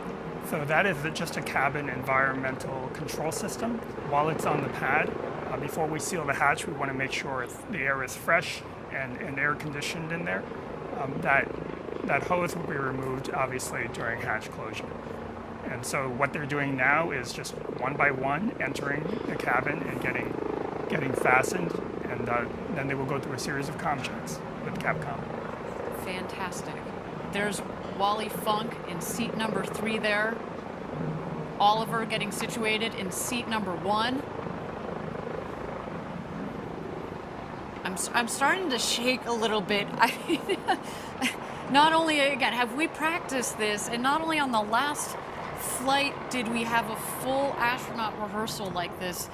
So that is just a cabin environmental control system. While it's on the pad, before we seal the hatch, we want to make sure the air is fresh and air conditioned in there. That hose will be removed, obviously, during hatch closure. And so what they're doing now is just one by one entering the cabin and getting fastened, and then they will go through a series of comm checks with Capcom. Fantastic. There's Wally Funk in seat number 3 there. Oliver getting situated in seat number 1. I'm starting to shake a little bit. Not only, again, have we practiced this, and not only on the last flight did we have a full astronaut rehearsal like this,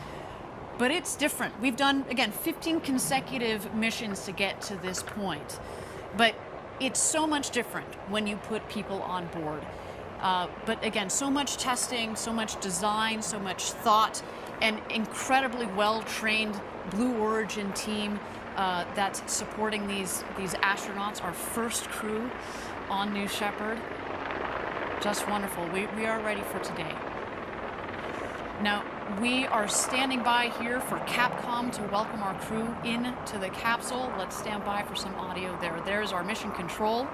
but it's different. We've done, again, 15 consecutive missions to get to this point. But it's so much different when you put people on board. But again, so much testing, so much design, so much thought, and incredibly well-trained Blue Origin team that's supporting these astronauts, our first crew on New Shepard. Just wonderful. We are ready for today. Now, we are standing by here for Capcom to welcome our crew into the capsule. Let's stand by for some audio there. There's our mission control.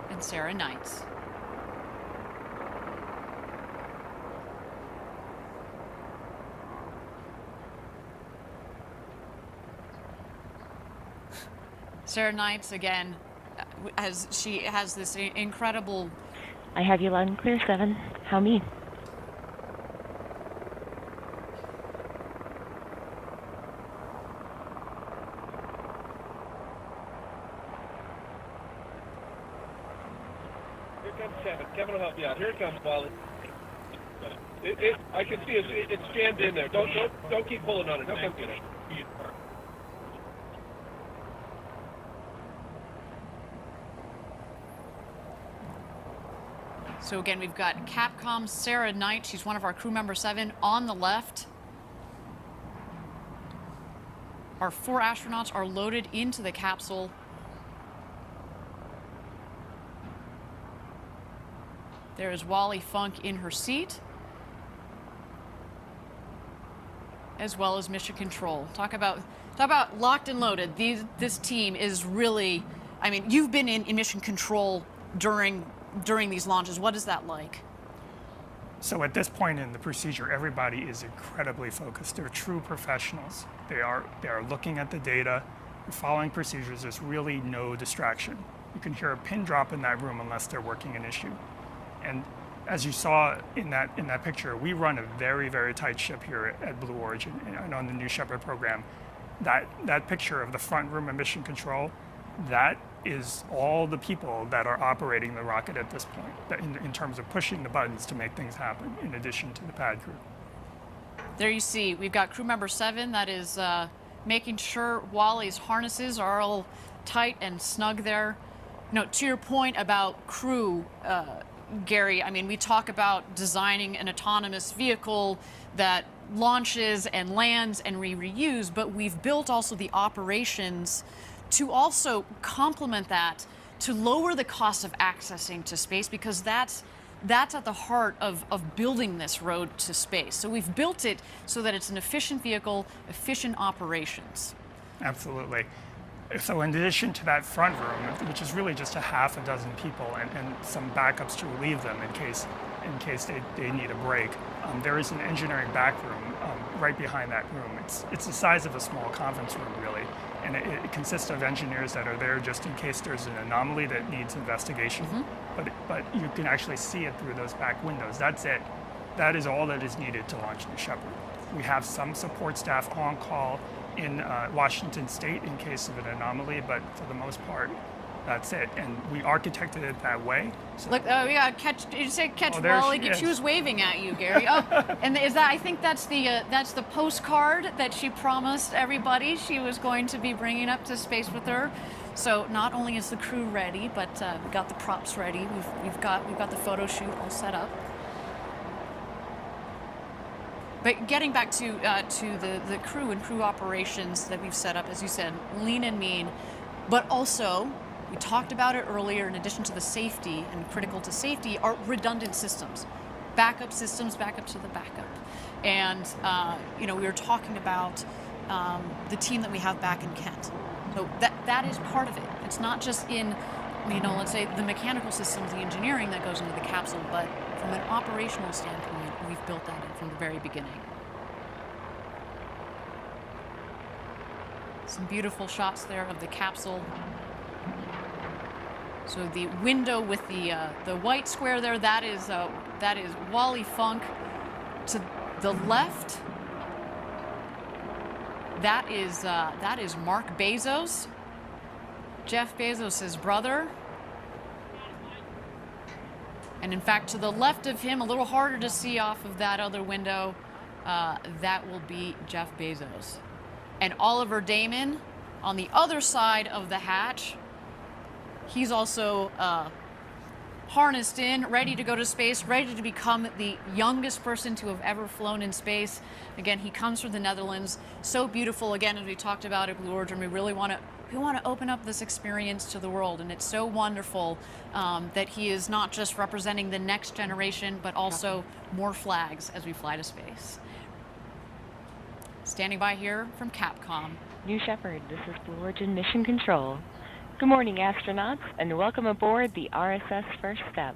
And Sarah Knights. Sarah Knights, again, she has this incredible... I have you loud and clear, 7. How me? comes Kevin. Kevin will help you out. Here it comes, Wally. I can see it's jammed in there. Don't keep pulling on it. Don't come get it. So again, we've got Capcom's Sarah Knight. She's one of our crew member 7 on the left. Our 4 astronauts are loaded into the capsule. There is Wally Funk in her seat, as well as Mission Control. Talk about locked and loaded. This team is really, I mean, you've been in Mission Control during these launches. What is that like? So at this point in the procedure, everybody is incredibly focused. They're true professionals. They are looking at the data, following procedures. There's really no distraction. You can hear a pin drop in that room unless they're working an issue. And as you saw in that picture, we run a very, very tight ship here at Blue Origin and on the new Shepard program. That picture of the front room of Mission Control, that is all the people that are operating the rocket at this point, in terms of pushing the buttons to make things happen, in addition to the pad crew. There you see, we've got crew member 7 that is making sure Wally's harnesses are all tight and snug there. You know, to your point about crew, Gary, I mean, we talk about designing an autonomous vehicle that launches and lands and we reuse, but we've built also the operations to also complement that, to lower the cost of accessing to space, because that's at the heart of building this road to space. So we've built it so that it's an efficient vehicle, efficient operations. Absolutely. So in addition to that front room, which is really just a half a dozen people and some backups to relieve them in case they need a break, there is an engineering back room right behind that room. It's the size of a small conference room, really, and it consists of engineers that are there just in case there's an anomaly that needs investigation. Mm-hmm. But you can actually see it through those back windows. That's it. That is all that is needed to launch the Shepard. We have some support staff on call in Washington State in case of an anomaly, but for the most part, that's it. And we architected it that way. So look, we got catch. Did you say catch Wally? She was waving at you, Gary. Oh, and is that? I think that's the postcard that she promised everybody she was going to be bringing up to space with her. So not only is the crew ready, but we've got the props ready. We've got the photo shoot all set up. But getting back to the crew and crew operations that we've set up, as you said, lean and mean, but also, we talked about it earlier, in addition to the safety and critical to safety, are redundant systems, backup systems, backup to the backup. And, you know, we were talking about the team that we have back in Kent. So that is part of it. It's not just in, you know, let's say the mechanical systems, the engineering that goes into the capsule, but from an operational standpoint, we've built that in from the very beginning. Some beautiful shots there of the capsule. So the window with the white square there, that is Wally Funk. To the left, that is Mark Bezos, Jeff Bezos' brother. And in fact, to the left of him, a little harder to see off of that other window, that will be Jeff Bezos. And Oliver Damon on the other side of the hatch, he's also harnessed in, ready to go to space, ready to become the youngest person to have ever flown in space. Again, he comes from the Netherlands. So beautiful. Again, as we talked about at Blue Origin, we really want to open up this experience to the world, and it's so wonderful that he is not just representing the next generation, but also more flags as we fly to space. Standing by here from Capcom. New Shepard, this is Blue Origin Mission Control. Good morning, astronauts, and welcome aboard the RSS First Step.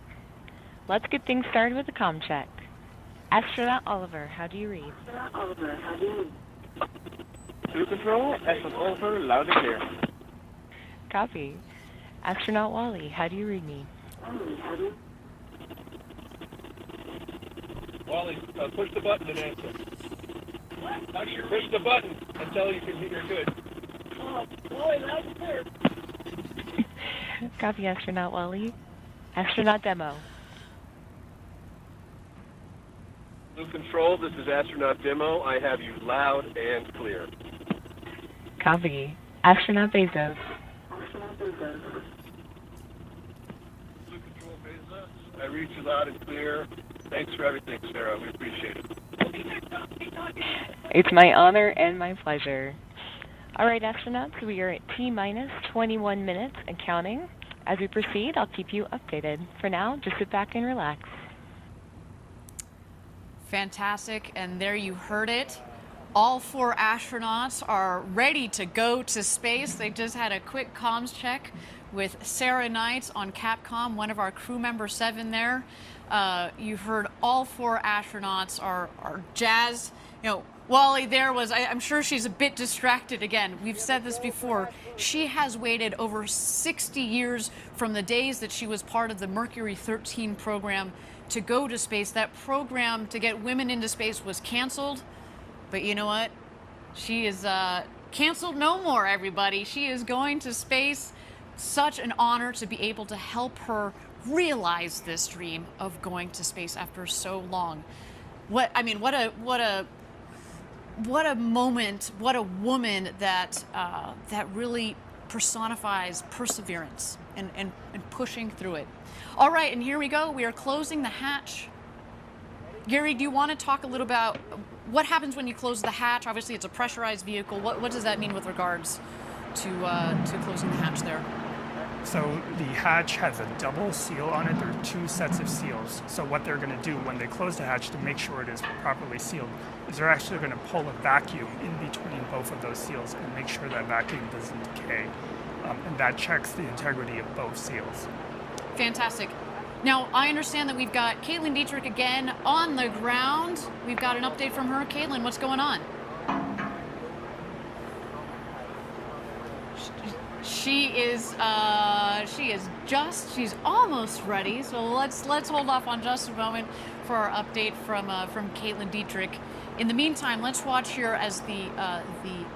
Let's get things started with the comm check. Astronaut Oliver, how do you read? Blue Control, Astronaut Oliver, loud and clear. Copy. Astronaut Wally, how do you read me? Wally, push the button and answer. Push the button until you can hear good. Copy, Astronaut Wally. Astronaut demo. Blue Control, this is Astronaut Demo. I have you loud and clear. Copy. Astronaut Bezos. Blue Control Bezos, I read you loud and clear. Thanks for everything, Sarah. We appreciate it. It's my honor and my pleasure. All right, astronauts, we are at T-minus 21 minutes and counting. As we proceed, I'll keep you updated. For now, just sit back and relax. Fantastic, and there you heard it. All 4 astronauts are ready to go to space. They just had a quick comms check with Sarah Knight on Capcom, one of our crew member 7 there. You heard all 4 astronauts are jazzed. You know, Wally there was, I'm sure she's a bit distracted again. We've said this before. She has waited over 60 years from the days that she was part of the Mercury 13 program to go to space. That program to get women into space was canceled. But you know what? She is canceled no more, everybody. She is going to space. Such an honor to be able to help her realize this dream of going to space after so long. What a moment, what a woman that that really personifies perseverance and pushing through it. All right, and here we go. We are closing the hatch. Gary, do you want to talk a little about what happens when you close the hatch? Obviously, it's a pressurized vehicle. What does that mean with regards to closing the hatch there? So the hatch has a double seal on it. There are 2 sets of seals. So what they're going to do when they close the hatch to make sure it is properly sealed is they're actually going to pull a vacuum in between both of those seals and make sure that vacuum doesn't decay. And that checks the integrity of both seals. Fantastic. Now, I understand that we've got Caitlin Dietrich again on the ground. We've got an update from her. Caitlin, what's going on? She's almost ready. So let's hold off on just a moment for our update from Caitlin Dietrich. In the meantime, let's watch here as the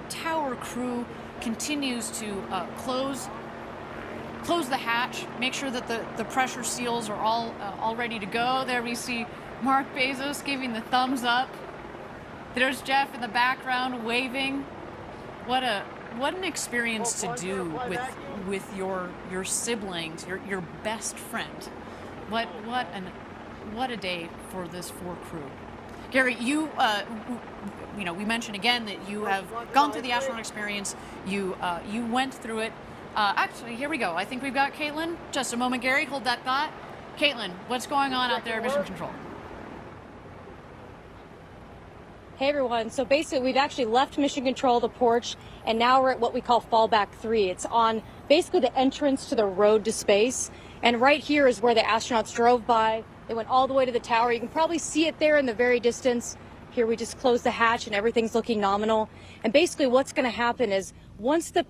tower crew continues to close the hatch, make sure that the pressure seals are all ready to go. There we see Mark Bezos giving the thumbs up. There's Jeff in the background waving. What an experience to do with your siblings, your best friend. What a day for this 4 crew. Gary, you we mentioned again that you have gone through the astronaut experience. You went through it. Actually, here we go. I think we've got Caitlin. Just a moment, Gary. Hold that thought. Caitlin, what's going on out there at Mission Control? Hey everyone, so basically we've actually left Mission Control, the porch, and now we're at what we call Fallback 3. It's on basically the entrance to the road to space. And right here is where the astronauts drove by. They went all the way to the tower. You can probably see it there in the very distance. Here we just closed the hatch and everything's looking nominal. And basically what's going to happen is once the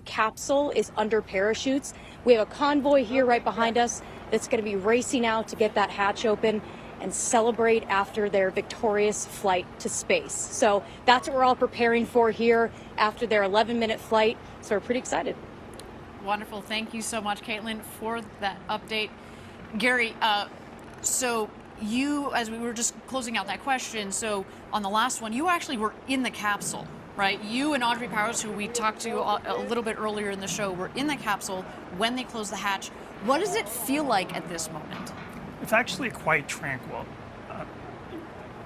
capsule is under parachutes, we have a convoy here right behind us that's going to be racing out to get that hatch open and celebrate after their victorious flight to space. So that's what we're all preparing for here after their 11-minute flight. So we're pretty excited. Wonderful. Thank you so much, Caitlin, for that update. Gary, so you, as we were just closing out that question, so on the last one, you actually were in the capsule, right? You and Audrey Powers, who we talked to a little bit earlier in the show, were in the capsule when they closed the hatch. What does it feel like at this moment? It's actually quite tranquil.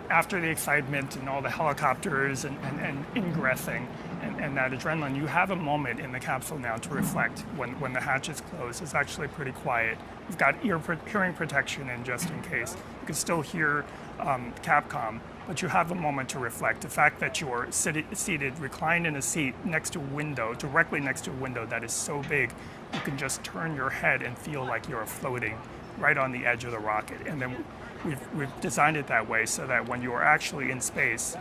After the excitement and all the helicopters and ingressing and that adrenaline, you have a moment in the capsule now to reflect when the hatch is closed. It's actually pretty quiet. You've got hearing protection in just in case. You can still hear Capcom, but you have a moment to reflect. The fact that you're seated, reclined in a seat next to a window, directly next to a window that is so big, you can just turn your head and feel like you're floating right on the edge of the rocket. And then we've designed it that way so that when you are actually in space,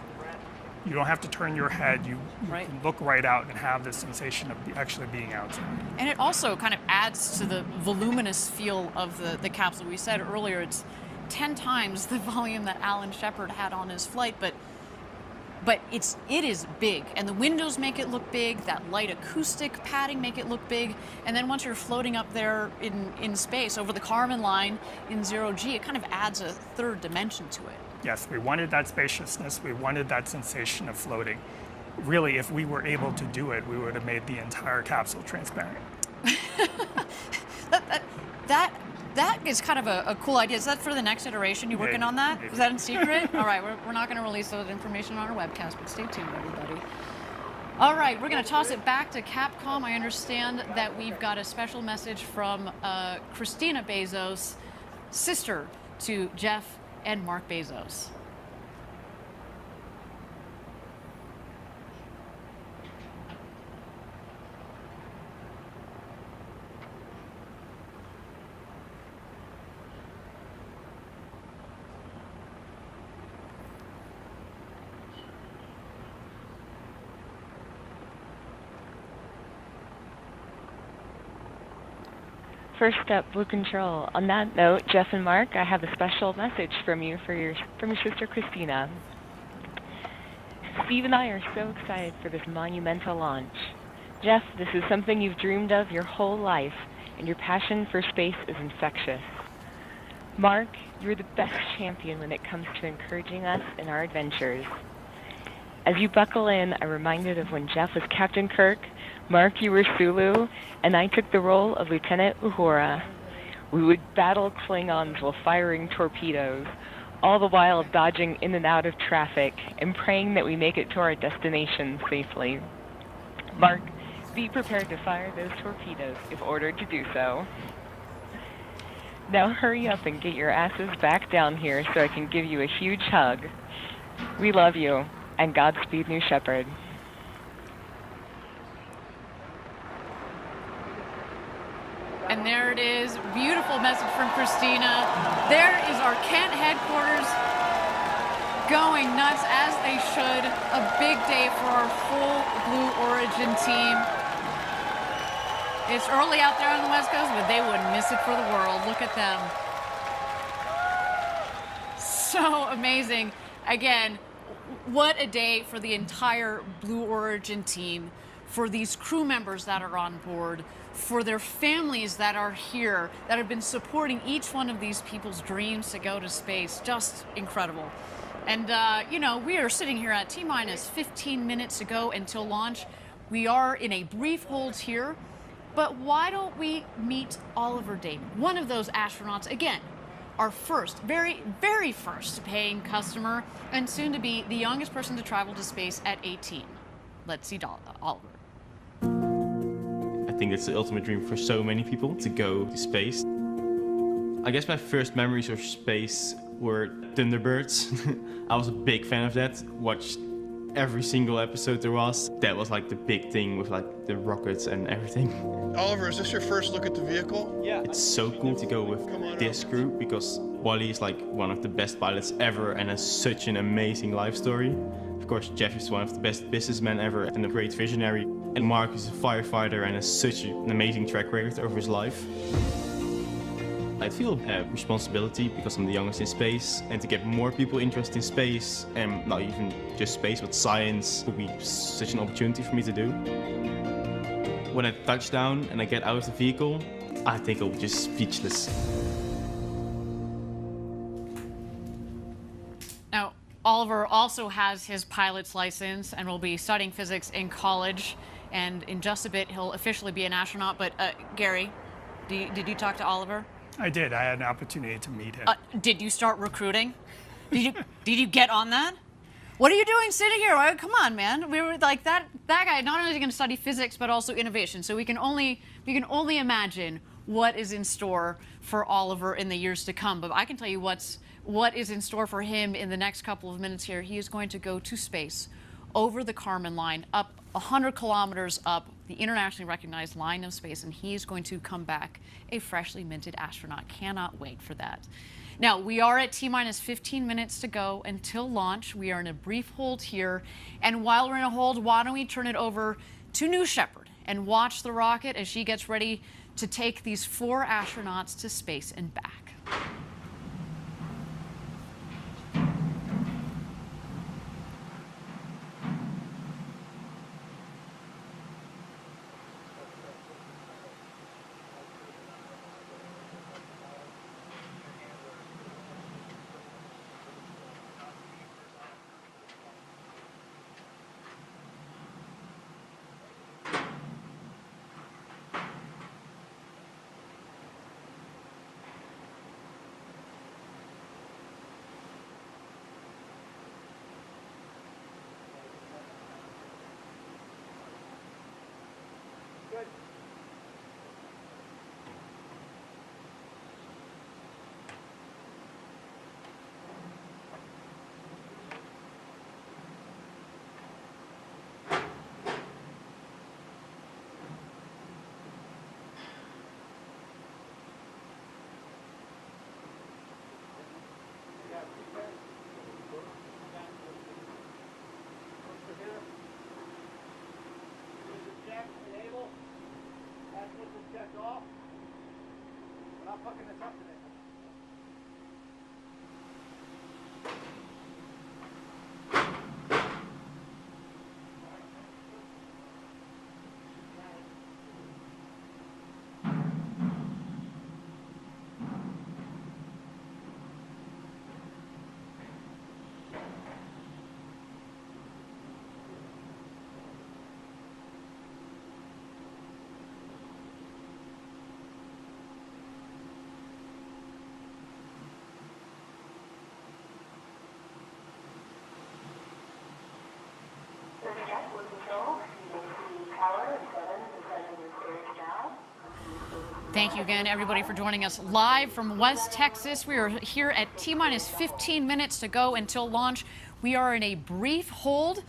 you don't have to turn your head. You can look right out and have the sensation of actually being outside. And it also kind of adds to the voluminous feel of the capsule. We said earlier it's 10 times the volume that Shepard had on his flight, but but it is big, and the windows make it look big, that light acoustic padding make it look big, and then once you're floating up there in space over the Kármán line in 0G, it kind of adds a third dimension to it. Yes, we wanted that spaciousness, we wanted that sensation of floating. Really, if we were able to do it, we would have made the entire capsule transparent. That is kind of a cool idea. Is that for the next iteration? You working on that? Is that in secret? All right, we're not going to release that information on our webcast, but stay tuned, everybody. All right, we're going to toss it back to Capcom. I understand that we've got a special message from Christina Bezos, sister to Jeff and Mark Bezos. First up, Blue Control. On that note, Jeff and Mark, I have a special message from you from your sister Christina. Steve and I are so excited for this monumental launch. Jeff, this is something you've dreamed of your whole life, and your passion for space is infectious. Mark, you're the best champion when it comes to encouraging us in our adventures. As you buckle in, I'm reminded of when Jeff was Captain Kirk, Mark, you were Sulu, and I took the role of Lieutenant Uhura. We would battle Klingons while firing torpedoes, all the while dodging in and out of traffic and praying that we make it to our destination safely. Mark, be prepared to fire those torpedoes if ordered to do so. Now hurry up and get your asses back down here so I can give you a huge hug. We love you, and Godspeed, New Shepard. And there it is, beautiful message from Christina. There is our Kent headquarters going nuts as they should. A big day for our full Blue Origin team. It's early out there on the West Coast, but they wouldn't miss it for the world. Look at them. So amazing. Again, what a day for the entire Blue Origin team, for these crew members that are on board, for their families that are here, that have been supporting each one of these people's dreams to go to space. Just incredible. And, you know, we are sitting here at T-minus 15 minutes to go until launch. We are in a brief hold here, but why don't we meet Oliver Damon, one of those astronauts, again, our first, very, very first paying customer, and soon to be the youngest person to travel to space at 18. Let's see Oliver. I think it's the ultimate dream for so many people to go to space. I guess my first memories of space were Thunderbirds. I was a big fan of that. Watched every single episode there was. That was like the big thing with like the rockets and everything. Oliver, is this your first look at the vehicle? Yeah. It's so cool to go with this crew because Wally is like one of the best pilots ever and has such an amazing life story. Of course, Jeff is one of the best businessmen ever and a great visionary. And Mark is a firefighter and has such an amazing track record over his life. I feel a responsibility because I'm the youngest in space, and to get more people interested in space, and not even just space, but science, would be such an opportunity for me to do. When I touch down and I get out of the vehicle, I think I'll be just speechless. Now, Oliver also has his pilot's license and will be studying physics in college. And in just a bit, he'll officially be an astronaut. But Gary, did you talk to Oliver? I did. I had an opportunity to meet him. Did you start recruiting? Did you get on that? What are you doing sitting here? Come on, man. We were like that guy. Not only is he going to study physics, but also innovation. So we can only imagine what is in store for Oliver in the years to come. But I can tell you what is in store for him in the next couple of minutes here. He is going to go to space over the Kármán line, up 100 kilometers up the internationally recognized line of space, and he's going to come back a freshly minted astronaut. Cannot wait for that. Now, we are at T-minus 15 minutes to go until launch. We are in a brief hold here, and while we're in a hold, why don't we turn it over to New Shepard and watch the rocket as she gets ready to take these 4 astronauts to space and back. Thank you again, everybody, for joining us live from West Texas. We are here at T-minus 15 minutes to go until launch. We are in a brief hold.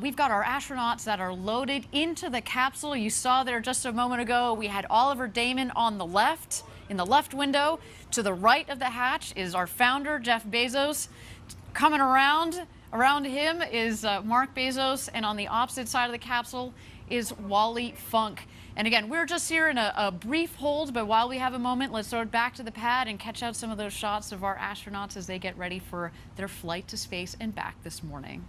We've got our astronauts that are loaded into the capsule. You saw there just a moment ago, we had Oliver Damon on the left, in the left window. To the right of the hatch is our founder, Jeff Bezos. Coming around him is Mark Bezos, and on the opposite side of the capsule is Wally Funk. And again, we're just here in a brief hold, but while we have a moment, let's throw it back to the pad and catch out some of those shots of our astronauts as they get ready for their flight to space and back this morning.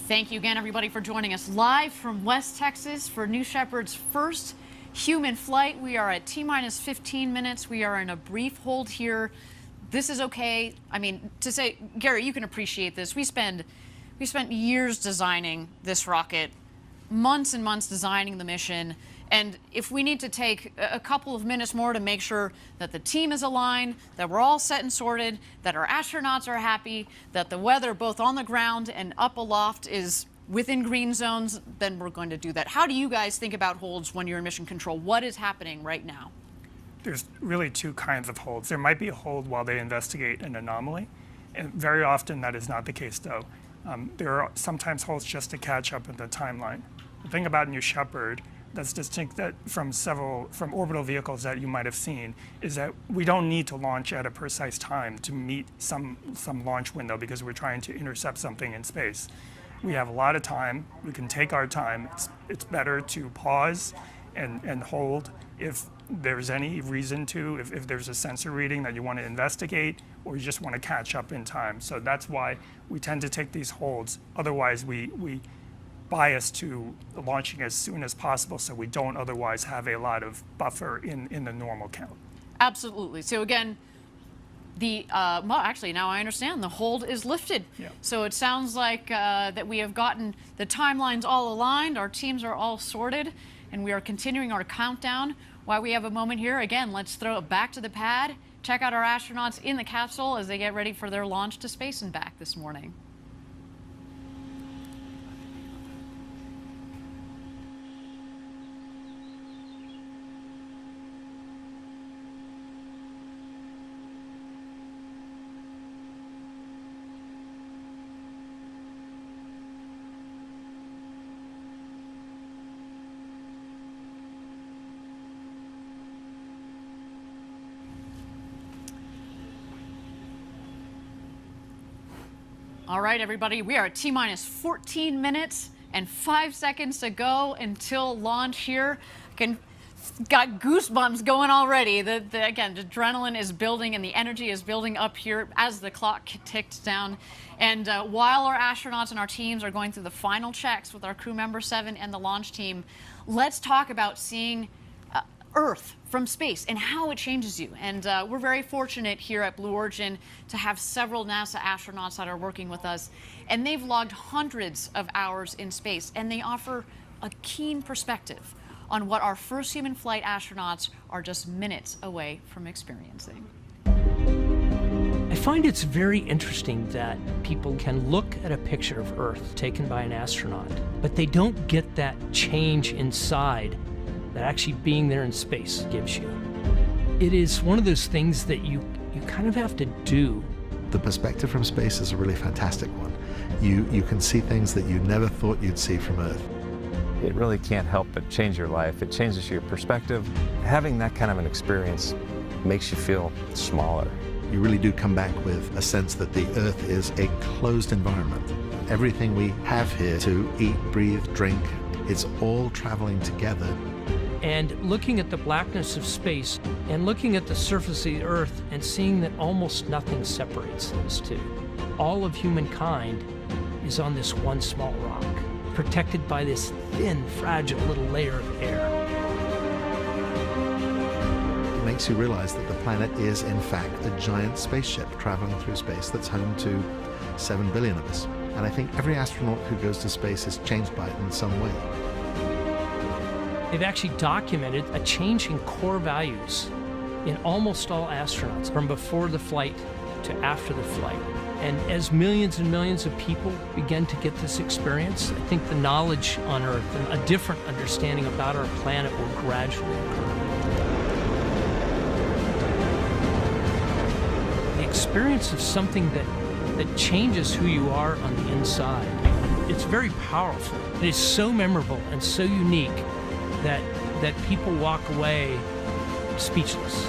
Thank you again, everybody, for joining us live from West Texas for New Shepard's first human flight. We are at T-minus 15 minutes. We are in a brief hold here. This is okay. I mean, to say, Gary, you can appreciate this. We spent years designing this rocket, months and months designing the mission. And if we need to take a couple of minutes more to make sure that the team is aligned, that we're all set and sorted, that our astronauts are happy, that the weather both on the ground and up aloft is within green zones, then we're going to do that. How do you guys think about holds when you're in mission control? What is happening right now? There's really two kinds of holds. There might be a hold while they investigate an anomaly, and very often that is not the case, though. There are sometimes holds just to catch up in the timeline. The thing about New Shepard that's distinct from orbital vehicles that you might have seen is that we don't need to launch at a precise time to meet some launch window because we're trying to intercept something in space. We have a lot of time. We can take our time. It's better to pause and hold if there's any reason to, if there's a sensor reading that you want to investigate or you just want to catch up in time. So that's why we tend to take these holds. Otherwise, we bias to launching as soon as possible so we don't otherwise have a lot of buffer in the normal count. Absolutely. So again, well, actually, now I understand. The hold is lifted. Yeah. So it sounds like that we have gotten the timelines all aligned, our teams are all sorted, and we are continuing our countdown. While we have a moment here, again, let's throw it back to the pad, check out our astronauts in the capsule as they get ready for their launch to space and back this morning. All right, everybody, we are at T-minus 14 minutes and 5 seconds to go until launch here. Got goosebumps going already. Again, the adrenaline is building and the energy is building up here as the clock ticks down. And while our astronauts and our teams are going through the final checks with our crew member 7 and the launch team, let's talk about seeing Earth from space and how it changes you. And we're very fortunate here at Blue Origin to have several NASA astronauts that are working with us. And they've logged hundreds of hours in space, and they offer a keen perspective on what our first human flight astronauts are just minutes away from experiencing. I find it's very interesting that people can look at a picture of Earth taken by an astronaut, but they don't get that change inside that actually being there in space gives you. It is one of those things that you kind of have to do. The perspective from space is a really fantastic one. You can see things that you never thought you'd see from Earth. It really can't help but change your life. It changes your perspective. Having that kind of an experience makes you feel smaller. You really do come back with a sense that the Earth is a closed environment. Everything we have here to eat, breathe, drink, it's all traveling together. And looking at the blackness of space and looking at the surface of the Earth and seeing that almost nothing separates those two. All of humankind is on this one small rock, protected by this thin, fragile little layer of air. It makes you realize that the planet is, in fact, a giant spaceship traveling through space that's home to 7 billion of us. And I think every astronaut who goes to space is changed by it in some way. They've actually documented a change in core values in almost all astronauts from before the flight to after the flight. And as millions and millions of people begin to get this experience, I think the knowledge on Earth and a different understanding about our planet will gradually occur. The experience of something that changes who you are on the inside, it's very powerful. It is so memorable and so unique that people walk away speechless.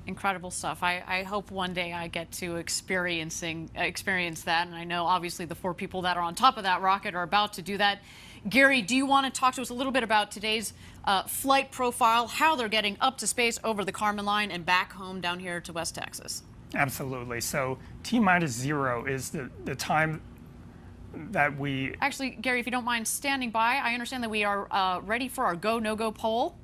Incredible stuff. I hope one day I get to experience that. And I know obviously the 4 people that are on top of that rocket are about to do that. Gary, do you want to talk to us a little bit about today's flight profile, how they're getting up to space over the Kármán line and back home down here to West Texas? Absolutely. So T-minus 0 is the time that we... Actually, Gary, if you don't mind standing by, I understand that we are ready for our go, no-go poll.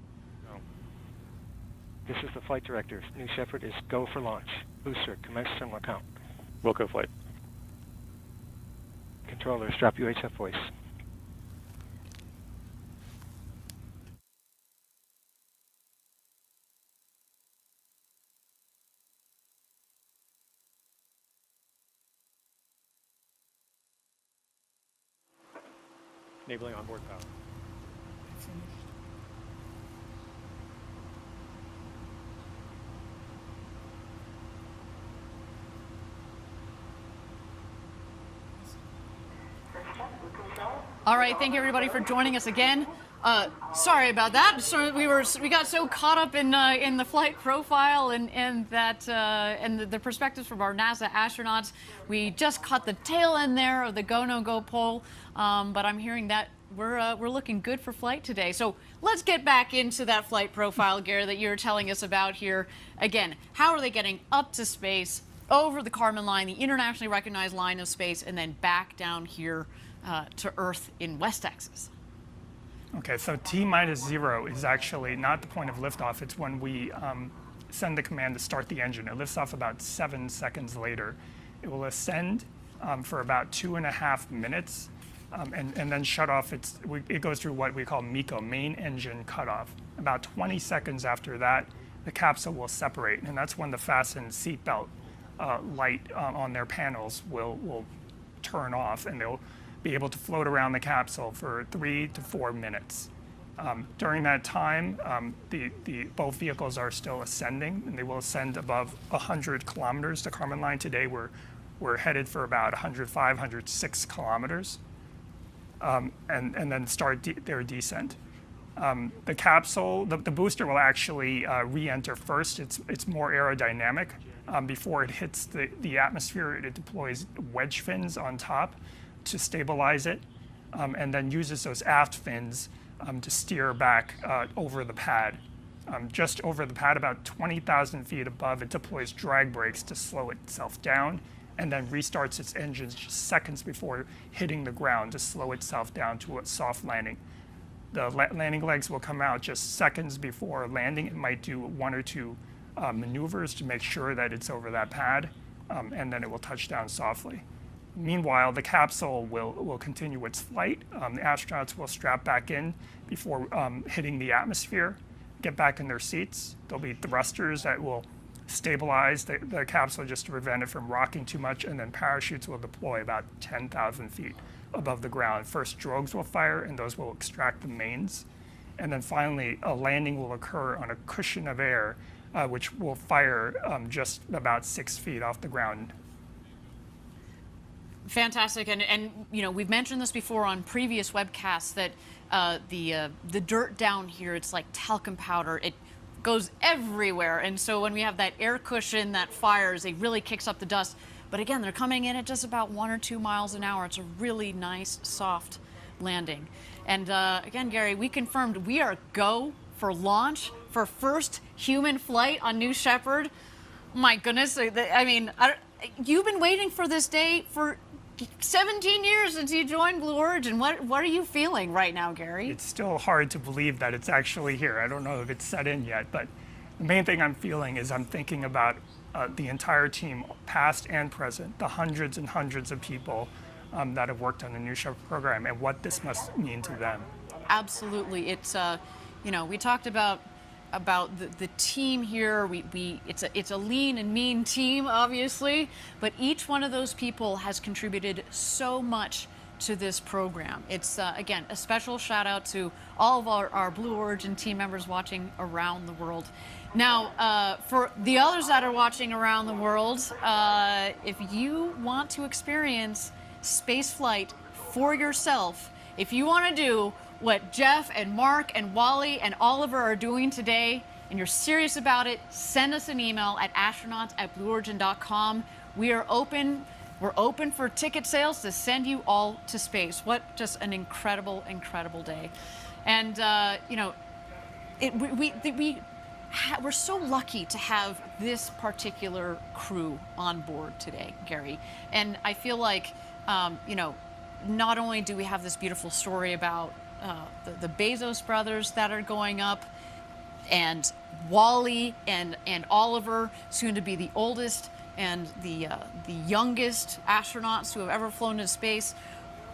This is the flight director. New Shepard is go for launch. Booster, commence thermal count. Wilco flight. Controller, strap UHF voice. Enabling onboard power. All right, thank you everybody for joining us again. Sorry about that. So we got so caught up in the flight profile and the perspectives from our NASA astronauts. We just caught the tail end there of the go no go poll. But I'm hearing that we're looking good for flight today. So let's get back into that flight profile, Gary, that you're telling us about here. Again, how are they getting up to space, over the Kármán line, the internationally recognized line of space, and then back down here to Earth in West Texas? Okay, so T-minus 0 is actually not the point of liftoff. It's when we send the command to start the engine. It lifts off about 7 seconds later. It will ascend for about 2.5 minutes and then shut off. It goes through what we call MECO, main engine cutoff. About 20 seconds after that, the capsule will separate, and that's when the fastened seatbelt light on their panels will turn off, and they'll be able to float around the capsule for 3 to 4 minutes. During that time, both vehicles are still ascending, and they will ascend above 100 kilometers. The Kármán line today, we're headed for about 105, 106 kilometers, and then start their descent. The capsule, the booster will actually re-enter first. It's more aerodynamic. Before it hits the atmosphere, it deploys wedge fins on top to stabilize it, and then uses those aft fins to steer back over the pad. Just over the pad, about 20,000 feet above, it deploys drag brakes to slow itself down, and then restarts its engines just seconds before hitting the ground to slow itself down to a soft landing. The landing legs will come out just seconds before landing. It might do 1 or 2 maneuvers to make sure that it's over that pad, and then it will touch down softly. Meanwhile, the capsule will continue its flight. The astronauts will strap back in before hitting the atmosphere, get back in their seats. There'll be thrusters that will stabilize the capsule just to prevent it from rocking too much, and then parachutes will deploy about 10,000 feet above the ground. First, drogues will fire, and those will extract the mains. And then finally, a landing will occur on a cushion of air, which will fire just about 6 feet off the ground. Fantastic, and you know, we've mentioned this before on previous webcasts that the dirt down here, it's like talcum powder. It goes everywhere, and so when we have that air cushion that fires, it really kicks up the dust. But again, they're coming in at just about 1 or 2 miles an hour. It's a really nice, soft landing. And again, Gary, we confirmed we are go for launch for first human flight on New Shepard. My goodness, I mean, you've been waiting for this day for 17 years since you joined Blue Origin. What are you feeling right now, Gary? It's still hard to believe that it's actually here. I don't know if it's set in yet, but the main thing I'm feeling is I'm thinking about the entire team, past and present, the hundreds and hundreds of people that have worked on the New Shepard program, and what this must mean to them. Absolutely. It's, you know, we talked about the team here. It's a lean and mean team, obviously, but each one of those people has contributed so much to this program. It's, again, a special shout out to all of our Blue Origin team members watching around the world. Now, for the others that are watching around the world, if you want to experience space flight for yourself, if you want to do what Jeff and Mark and Wally and Oliver are doing today, and you're serious about it, send us an email at astronauts@blueorigin.com. We're open for ticket sales to send you all to space. What just an incredible, incredible day. And, you know, we're so lucky to have this particular crew on board today, Gary. And I feel like, you know, not only do we have this beautiful story about the Bezos brothers that are going up, and Wally and Oliver, soon to be the oldest and the youngest astronauts who have ever flown into space.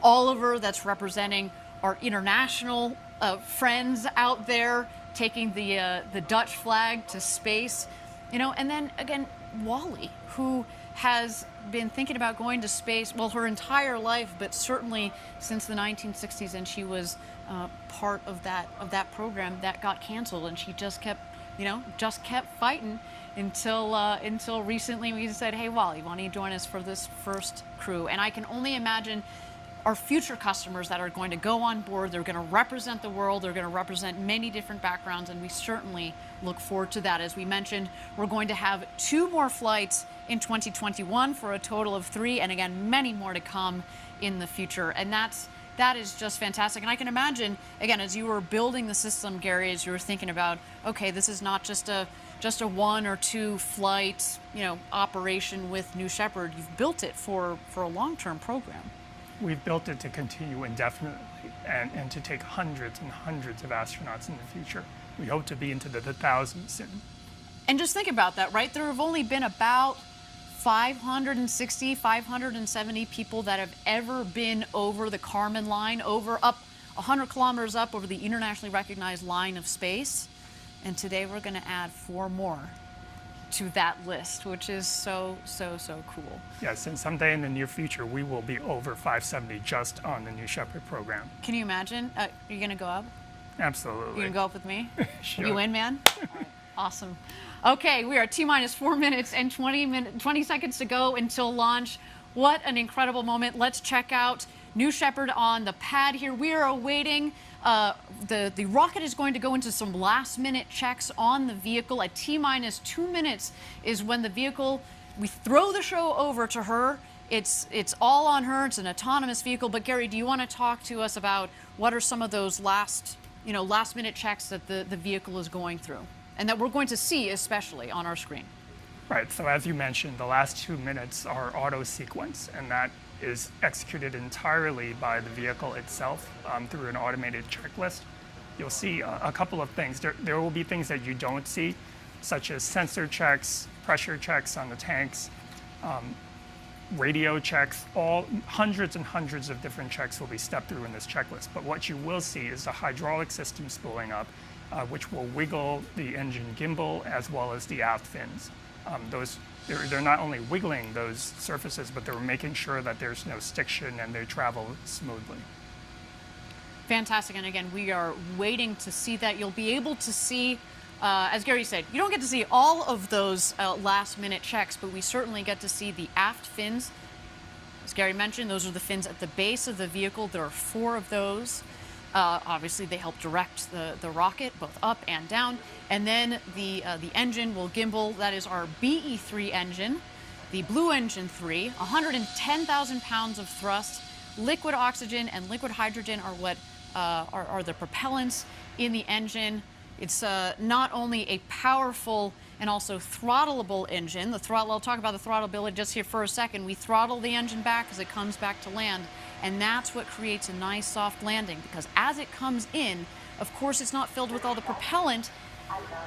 Oliver, that's representing our international friends out there, taking the Dutch flag to space, you know, and then again, Wally, who has been thinking about going to space, well, her entire life, but certainly since the 1960s, and she was part of that program that got canceled, and she just kept, you know, fighting until recently we said, hey, Wally, why don't you join us for this first crew? And I can only imagine our future customers that are going to go on board. They're going to represent the world. They're going to represent many different backgrounds, and we certainly look forward to that. As we mentioned, we're going to have 2 more flights in 2021 for a total of 3, and again, many more to come in the future. And that is just fantastic. And I can imagine, again, as you were building the system, Gary, as you were thinking about, okay, this is not just a 1 or 2 flight, you know, operation with New Shepard. You've built it for a long-term program. We've built it to continue indefinitely and to take hundreds and hundreds of astronauts in the future. We hope to be into the thousands soon. And just think about that, right? There have only been about 560, 570 people that have ever been over the Kármán line, up 100 kilometers up over the internationally recognized line of space. And today we're going to add 4 more to that list, which is so cool. Yes, and someday in the near future, we will be over 570 just on the New Shepard program. Can you imagine? Are you going to go up? Absolutely. You going to go up with me? Sure. You in, man? All right. Awesome. Okay, we are T-minus 4 minutes and 20 seconds to go until launch. What an incredible moment. Let's check out New Shepard on the pad here. We are awaiting. The rocket is going to go into some last-minute checks on the vehicle. At T-minus 2 minutes is when the vehicle, we throw the show over to her. It's all on her. It's an autonomous vehicle. But Gary, do you want to talk to us about what are some of those last-minute checks that the vehicle is going through, and that we're going to see especially on our screen? Right. So as you mentioned, the last 2 minutes are auto sequence, and that is executed entirely by the vehicle itself through an automated checklist. You'll see a couple of things. There will be things that you don't see, such as sensor checks, pressure checks on the tanks, radio checks. All hundreds and hundreds of different checks will be stepped through in this checklist. But what you will see is the hydraulic system spooling up, which will wiggle the engine gimbal as well as the aft fins. They're not only wiggling those surfaces, but they're making sure that there's no stiction and they travel smoothly. Fantastic. And again, we are waiting to see that. You'll be able to see, as Gary said, you don't get to see all of those last-minute checks, but we certainly get to see the aft fins. As Gary mentioned, those are the fins at the base of the vehicle. There are 4 of those. Obviously, they help direct the rocket both up and down. And then the engine will gimbal. That is our BE-3 engine, the Blue Engine 3, 110,000 pounds of thrust. Liquid oxygen and liquid hydrogen are what are the propellants in the engine. It's not only a powerful and also throttleable engine. The throttle, I'll talk about the throttleability just here for a second. We throttle the engine back as it comes back to land, and that's what creates a nice soft landing, because as it comes in, of course, it's not filled with all the propellant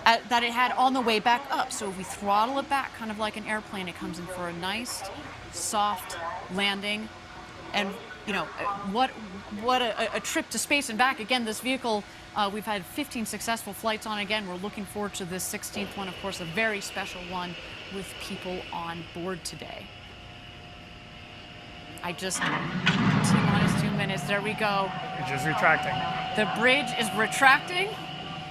that it had on the way back up. So if we throttle it back, kind of like an airplane, it comes in for a nice, soft landing. And you know, what a trip to space and back. Again, this vehicle, we've had 15 successful flights on. Again, we're looking forward to this 16th one, of course, a very special one with people on board today. T-minus 2 minutes, there we go. Bridge is retracting. The bridge is retracting.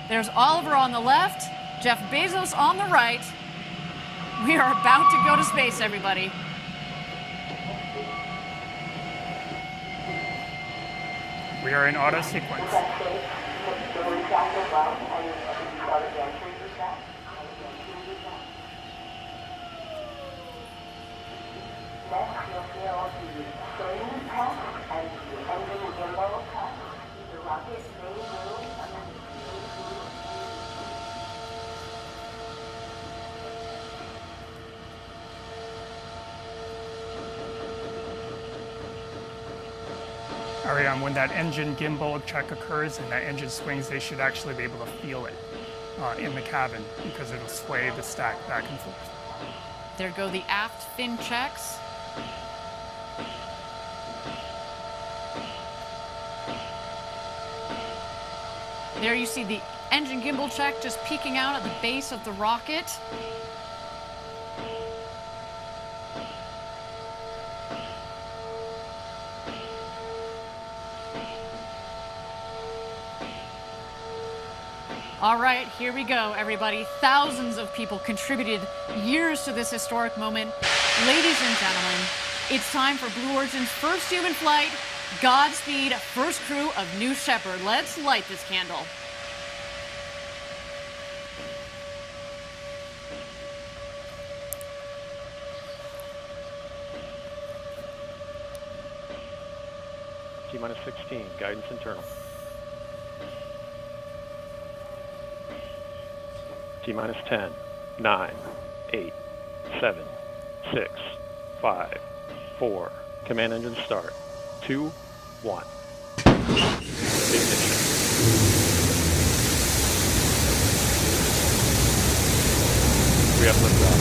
There's Oliver on the left, Jeff Bezos on the right. We are about to go to space, everybody. We are in auto sequence. Ariane, when that engine gimbal check occurs and that engine swings, they should actually be able to feel it in the cabin, because it'll sway the stack back and forth. There go the aft fin checks. There you see the engine gimbal check just peeking out at the base of the rocket. All right, here we go, everybody. Thousands of people contributed years to this historic moment. Ladies and gentlemen, it's time for Blue Origin's first human flight. Godspeed, first crew of New Shepard. Let's light this candle. T-minus 16, guidance internal. T-minus 10, 9, 8, 7, 6, 5, 4. Command engine start. 2, 1. Ignition. We have liftoff.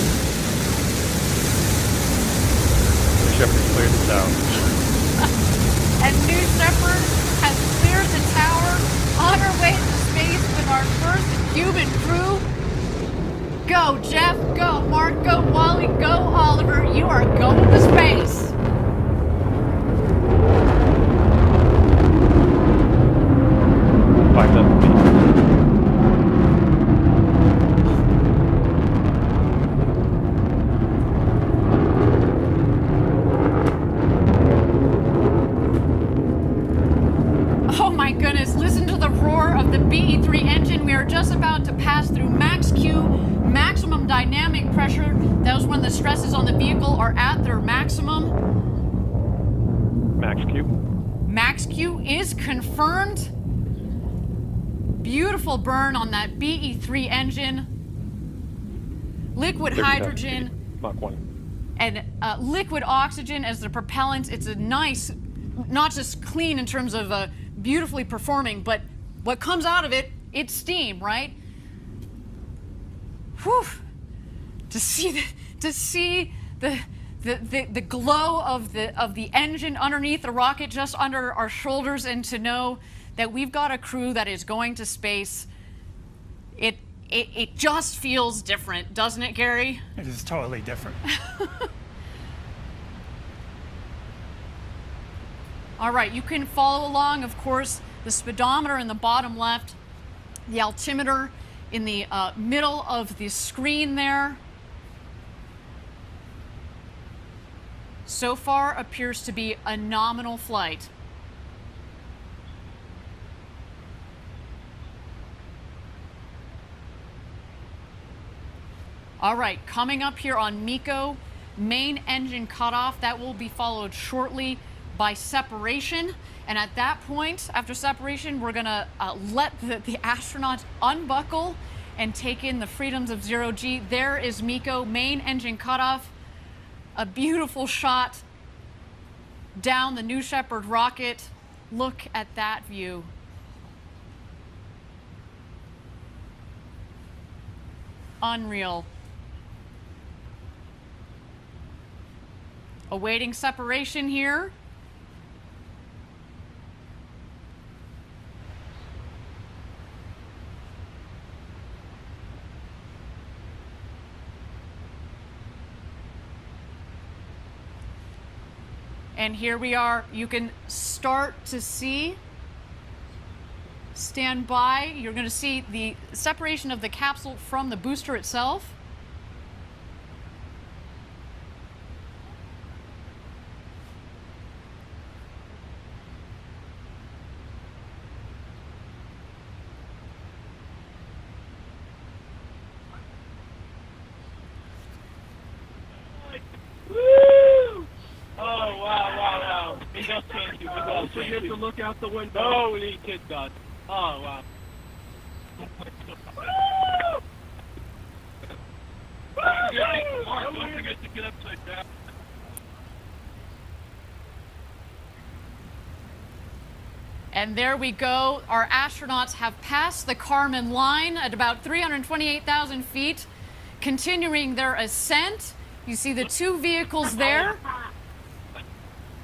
New Shepard cleared the tower. And New Shepard has cleared the tower on her way to space with our first human crew. Go, Jeff. Go, Mark. Go, Wally. Go, Oliver. You are going to space. dynamic pressure. That was when the stresses on the vehicle are at their maximum. Max Q. Max Q is confirmed. Beautiful burn on that BE3 engine. Liquid hydrogen Mach 1. and liquid oxygen as the propellant. It's a nice, not just clean in terms of beautifully performing, but what comes out of it, it's steam, right? Whew. To see the glow of the engine underneath the rocket, just under our shoulders, and to know that we've got a crew that is going to space, it just feels different, doesn't it, Gary? It is totally different. All right, you can follow along, of course, the speedometer in the bottom left, the altimeter in the middle of the screen there. So far appears to be a nominal flight. All right, coming up here on MECO, main engine cutoff. That will be followed shortly by separation. And at that point, after separation, we're gonna let the astronauts unbuckle and take in the freedoms of zero G. There is MECO, main engine cutoff. A beautiful shot down the New Shepard rocket. Look at that view. Unreal. Awaiting separation here. And here we are. You can start to see, stand by. You're going to see the separation of the capsule from the booster itself. So you have to look out the window. Holy kid God. Oh, wow. Don't forget to get upside down. And there we go. Our astronauts have passed the Kármán line at about 328,000 feet, continuing their ascent. You see the two vehicles there.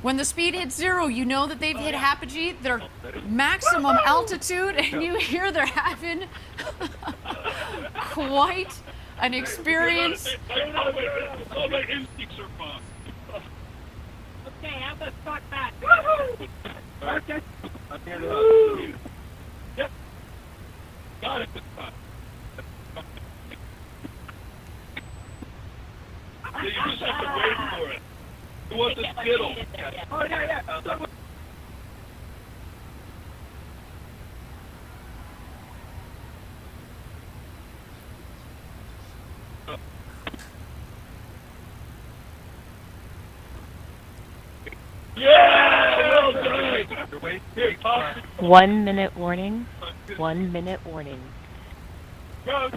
When the speed hits zero, you know that they've hit apogee, their maximum altitude, and you hear they're having quite an experience. All my instincts are fine. Okay, I'm gonna start back. Okay. Yep. Got it this time. You just have to wait for it. You want the Skittle. Oh, yeah. Yeah! Well done! Here, 1 minute warning. 1 minute warning. Go!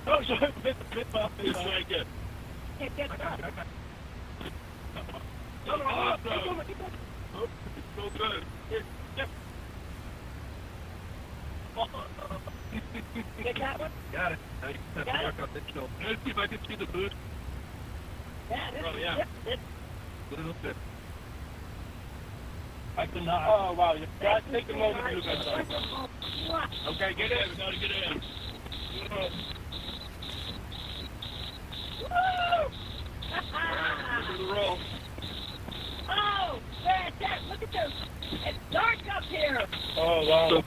Oh, sorry. It's right there. Awesome. Oh, so good. Yep. Get that one? Got it. Let's see if I can see the boot. Yeah. A little bit. I cannot. Oh, wow. You got to take a moment to look at that. Okay, get in. Gotta get in. Look at the roll. Oh, fantastic. Look at this. It's dark up here. Oh, wow.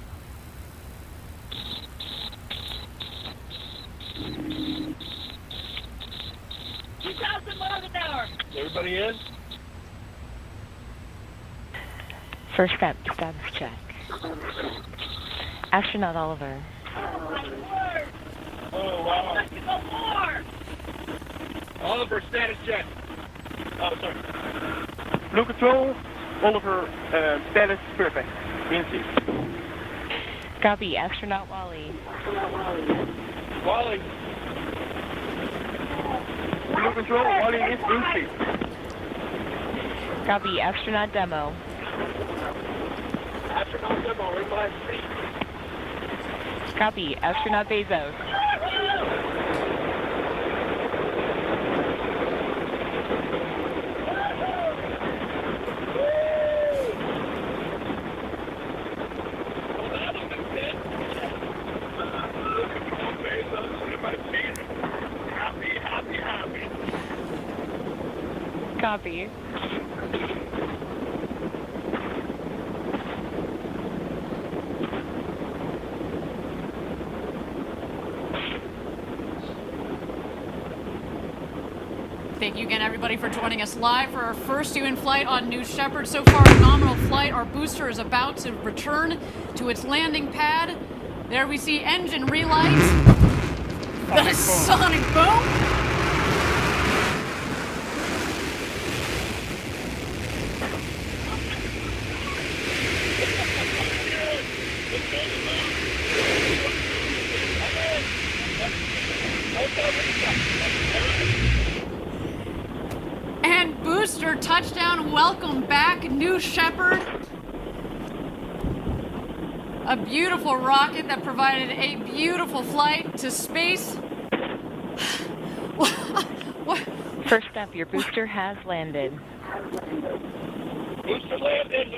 2,000 miles an hour. Everybody in? First step, status check. Astronaut Oliver. Oh, my word. Oh, wow. Let's go more. Oliver, status check. Oh, sorry. Blue Control, Oliver, status perfect. In seat. Copy, astronaut Wally. Wally. Blue Control, Wally is in seat. Copy, astronaut demo. Astronaut demo, in my seat. Copy, astronaut Bezos. Copy. Thank you again, everybody, for joining us live for our first human flight on New Shepard. So far, a nominal flight. Our booster is about to return to its landing pad. There we see engine relights. The sonic boom. And booster touchdown. Welcome back, New Shepard. A beautiful rocket that provided a beautiful flight to space. First up, your booster has landed. Booster landed.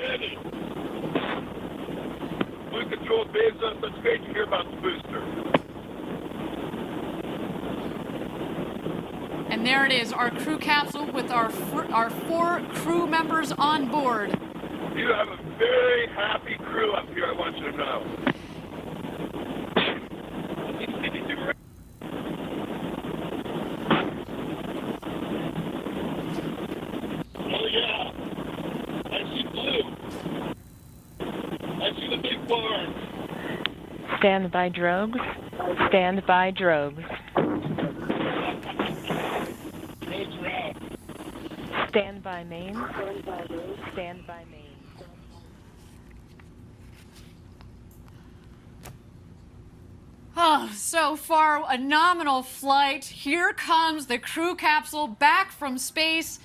Blue Control, Bezos, that's great to hear about the booster. And there it is, our crew capsule with our 4 crew members on board. You have a very happy crew up here, I want you to know. Oh yeah, I see blue. I see the big barn. Stand by drogues. Stand by drogues. Stand by main. Stand by main. Oh, so far, a nominal flight. Here comes the crew capsule back from space.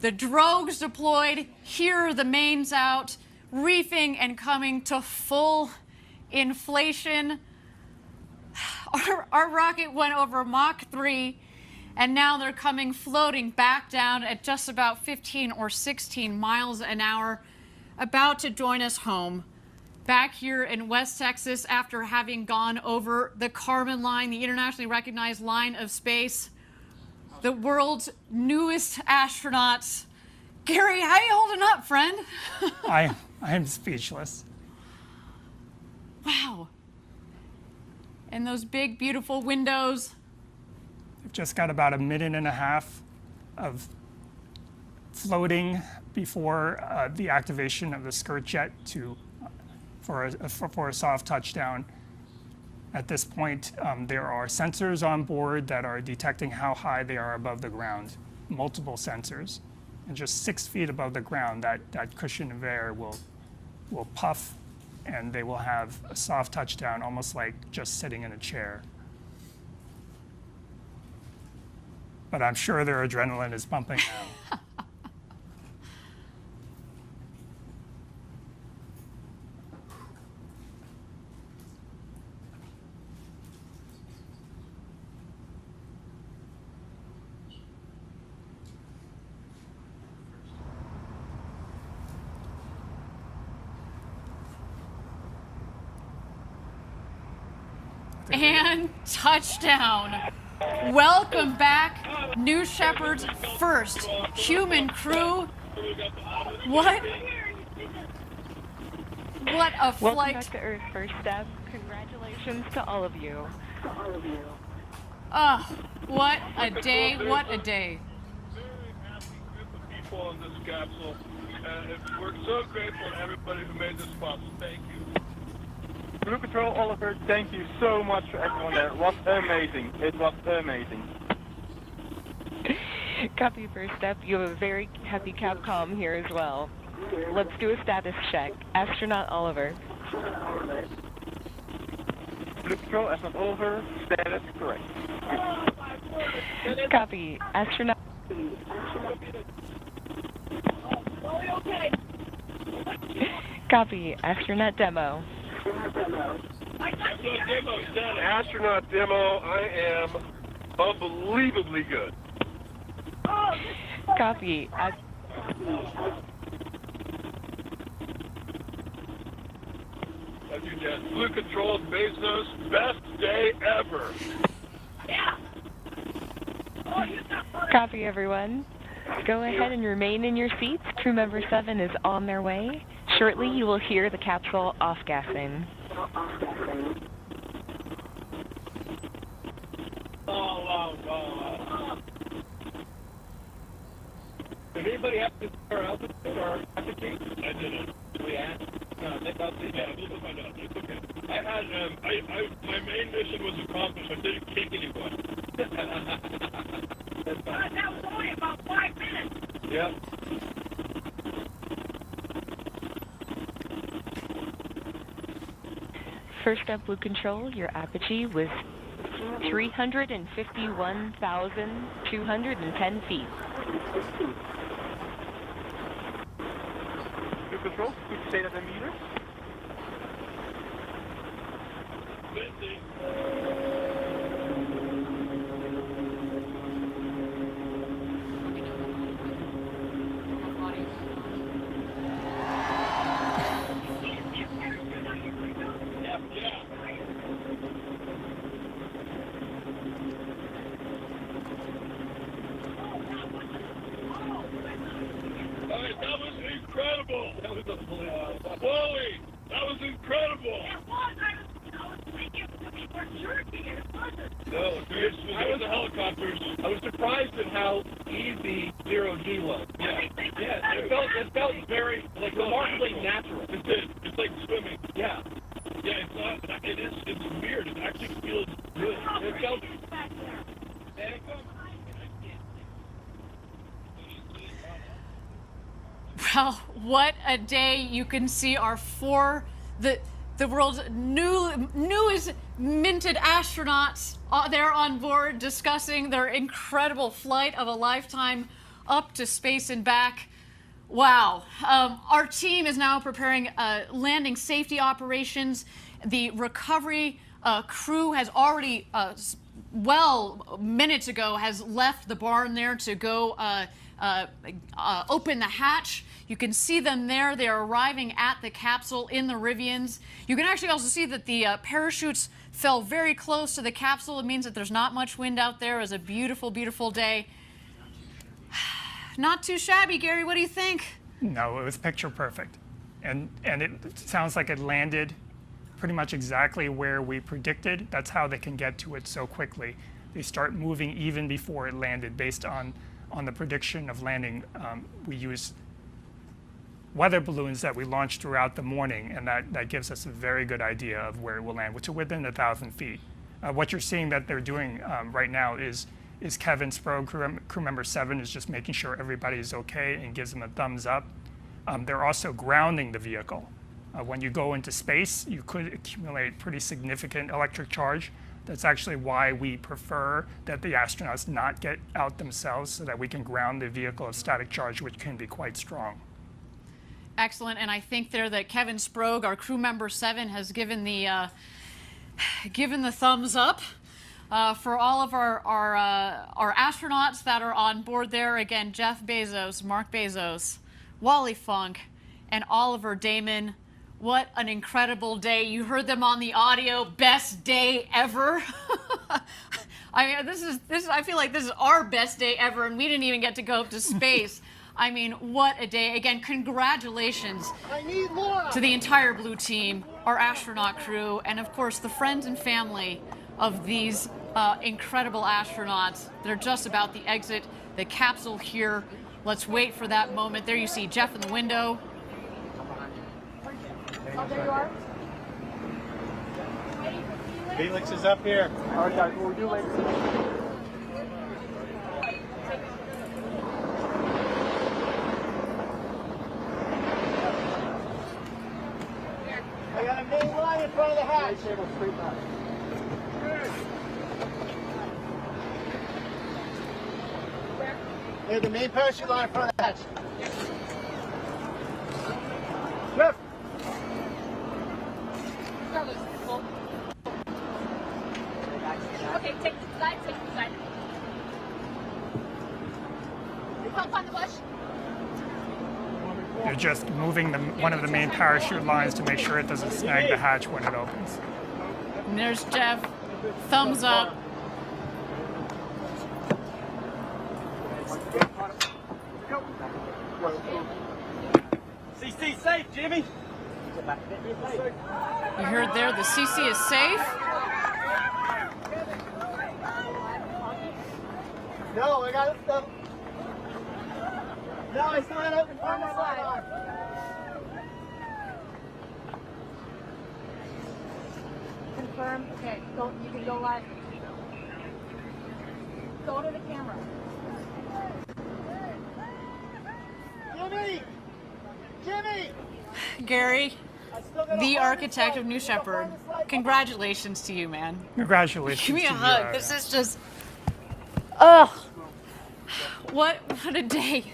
The drogues deployed. Here are the mains out, reefing and coming to full inflation. Our rocket went over Mach 3. And now they're coming floating back down at just about 15 or 16 miles an hour, about to join us home back here in West Texas after having gone over the Kármán line, the internationally recognized line of space. The world's newest astronauts. Gary, how you holding up, friend? I am speechless. Wow. And those big, beautiful windows. I've just got about a minute and a half of floating before the activation of the skirt jet for a soft touchdown. At this point, there are sensors on board that are detecting how high they are above the ground, multiple sensors. And just 6 feet above the ground, that cushion of air will puff, and they will have a soft touchdown, almost like just sitting in a chair. But I'm sure their adrenaline is pumping now. And touchdown. Welcome back, New Shepard's first human crew. What a flight. Welcome back to Earth, first step. Congratulations to all of you. Oh, what a day, what a day. Very happy group of people on this capsule. We're so grateful to everybody who made this possible. Thank you. Blue Control, Oliver, thank you so much for everyone there. It was amazing. It was amazing. Copy first step. You have a very heavy Capcom here as well. Let's do a status check. Astronaut Oliver. Blue Control, astronaut Oliver, status correct. Copy. Astronaut. Copy. Astronaut Demo. Astronaut demo, I am unbelievably good. Copy. Blue Control, Bezos, best day ever. Copy, everyone. Go ahead and remain in your seats. Crew member 7 is on their way. Shortly, you will hear the capsule off-gassing. Did anybody have to start altitude or altitude? I didn't. We asked. No, they thought they had. We'll find out. It's okay. I had, my main mission was accomplished. I didn't kick anyone. That was only about 5 minutes. Yep. First up, Blue Control, your apogee was 351,210 feet. Blue Control, please say that in meters. That was incredible. That was Wally, that was incredible. No, I was the helicopters. I was surprised at how easy 0G was. Yeah, it felt very remarkably natural. It did. It's like swimming. Yeah. Yeah, it's not. It's weird. It actually feels good. It felt. Well, what a day. You can see our the world's newest minted astronauts there on board discussing their incredible flight of a lifetime up to space and back. Wow. Our team is now preparing landing safety operations. The recovery crew has already, minutes ago, has left the barn there to go open the hatch. You can see them there. They are arriving at the capsule in the Rivians. You can actually also see that the parachutes fell very close to the capsule. It means that there's not much wind out there. It was a beautiful, beautiful day. Not too shabby, Gary. What do you think? No, it was picture perfect. And it sounds like it landed pretty much exactly where we predicted. That's how they can get to it so quickly. They start moving even before it landed based on the prediction of landing. We use weather balloons that we launched throughout the morning, and that gives us a very good idea of where it will land, which is within 1,000 feet. What you're seeing that they're doing right now is Kevin Sprague, crew member 7, is just making sure everybody is okay and gives them a thumbs up. They're also grounding the vehicle. When you go into space, you could accumulate pretty significant electric charge. That's actually why we prefer that the astronauts not get out themselves, so that we can ground the vehicle of static charge, which can be quite strong. Excellent, and I think there that Kevin Sprague, our crew member 7, has given the thumbs up for all of our astronauts that are on board there. Again, Jeff Bezos, Mark Bezos, Wally Funk, and Oliver Damon. What an incredible day. You heard them on the audio. Best day ever. I mean, this is I feel like this is our best day ever, and we didn't even get to go up to space. I mean, what a day. Again, congratulations to the entire Blue team, our astronaut crew, and of course the friends and family of these incredible astronauts. They're just about to exit the capsule here. Let's wait for that moment. There you see Jeff in the window. Oh, there you are. Felix is up here. All right, guys, what we do, ladies. in front of the hatch. Hey, the main parachute line in front of the hatch. Left. Okay, take the side, take the side. Pump on the bush. You're just moving one of the main parachute lines to make sure it doesn't snag the hatch when it opens. And there's Jeff. Thumbs up. CC safe, Jimmy. You heard there, the CC is safe. No, I got it. No, I still had open front of the slide. Confirm. Okay, go. You can go live. Go to the camera. Jimmy! Jimmy! Gary, the architect of New Shepard, congratulations to you, man. Congratulations. Give me a to you, hug. Ariane. This is just, ugh. What a day.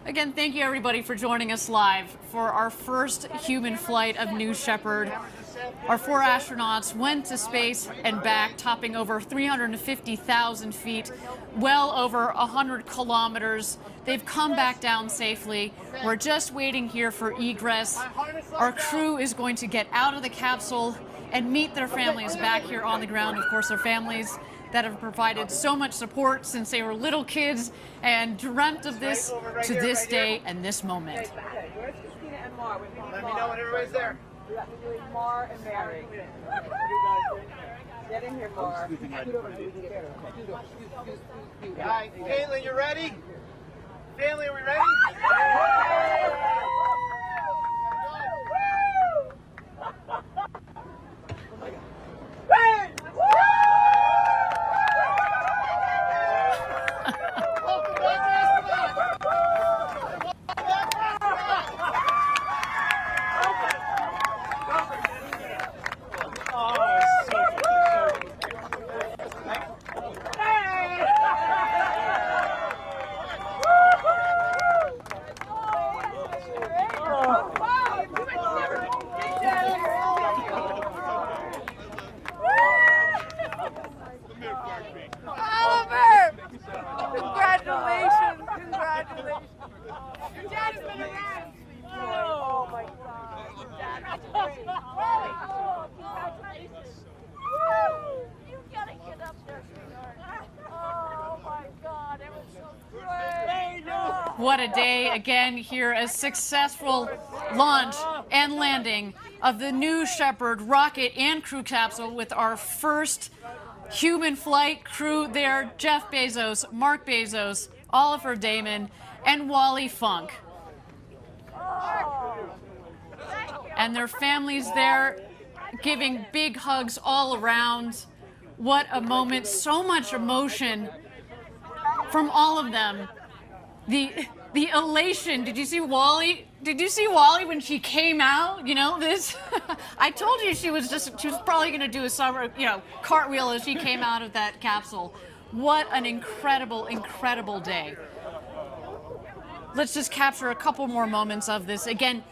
Again, thank you everybody for joining us live for our first human flight of New Shepard. Our 4 astronauts went to space and back, topping over 350,000 feet, well over 100 kilometers. They've come back down safely. We're just waiting here for egress. Our crew is going to get out of the capsule and meet their families back here on the ground. Of course, their families that have provided so much support since they were little kids and dreamt of this to this day and this moment. Let me know when everybody's there. Mar and Mary. Get in here, Mar. All right, Caitlin, you ready? Family, are we ready? What a day again here, a successful launch and landing of the New Shepard rocket and crew capsule with our first human flight crew there, Jeff Bezos, Mark Bezos, Oliver Damon, and Wally Funk. And their families there giving big hugs all around. What a moment, so much emotion from all of them. The elation. Did you see Wally? Did you see Wally when she came out? You know this. I told you she was probably going to do a summer, cartwheel as she came out of that capsule. What an incredible, incredible day. Let's just capture a couple more moments of this. Again,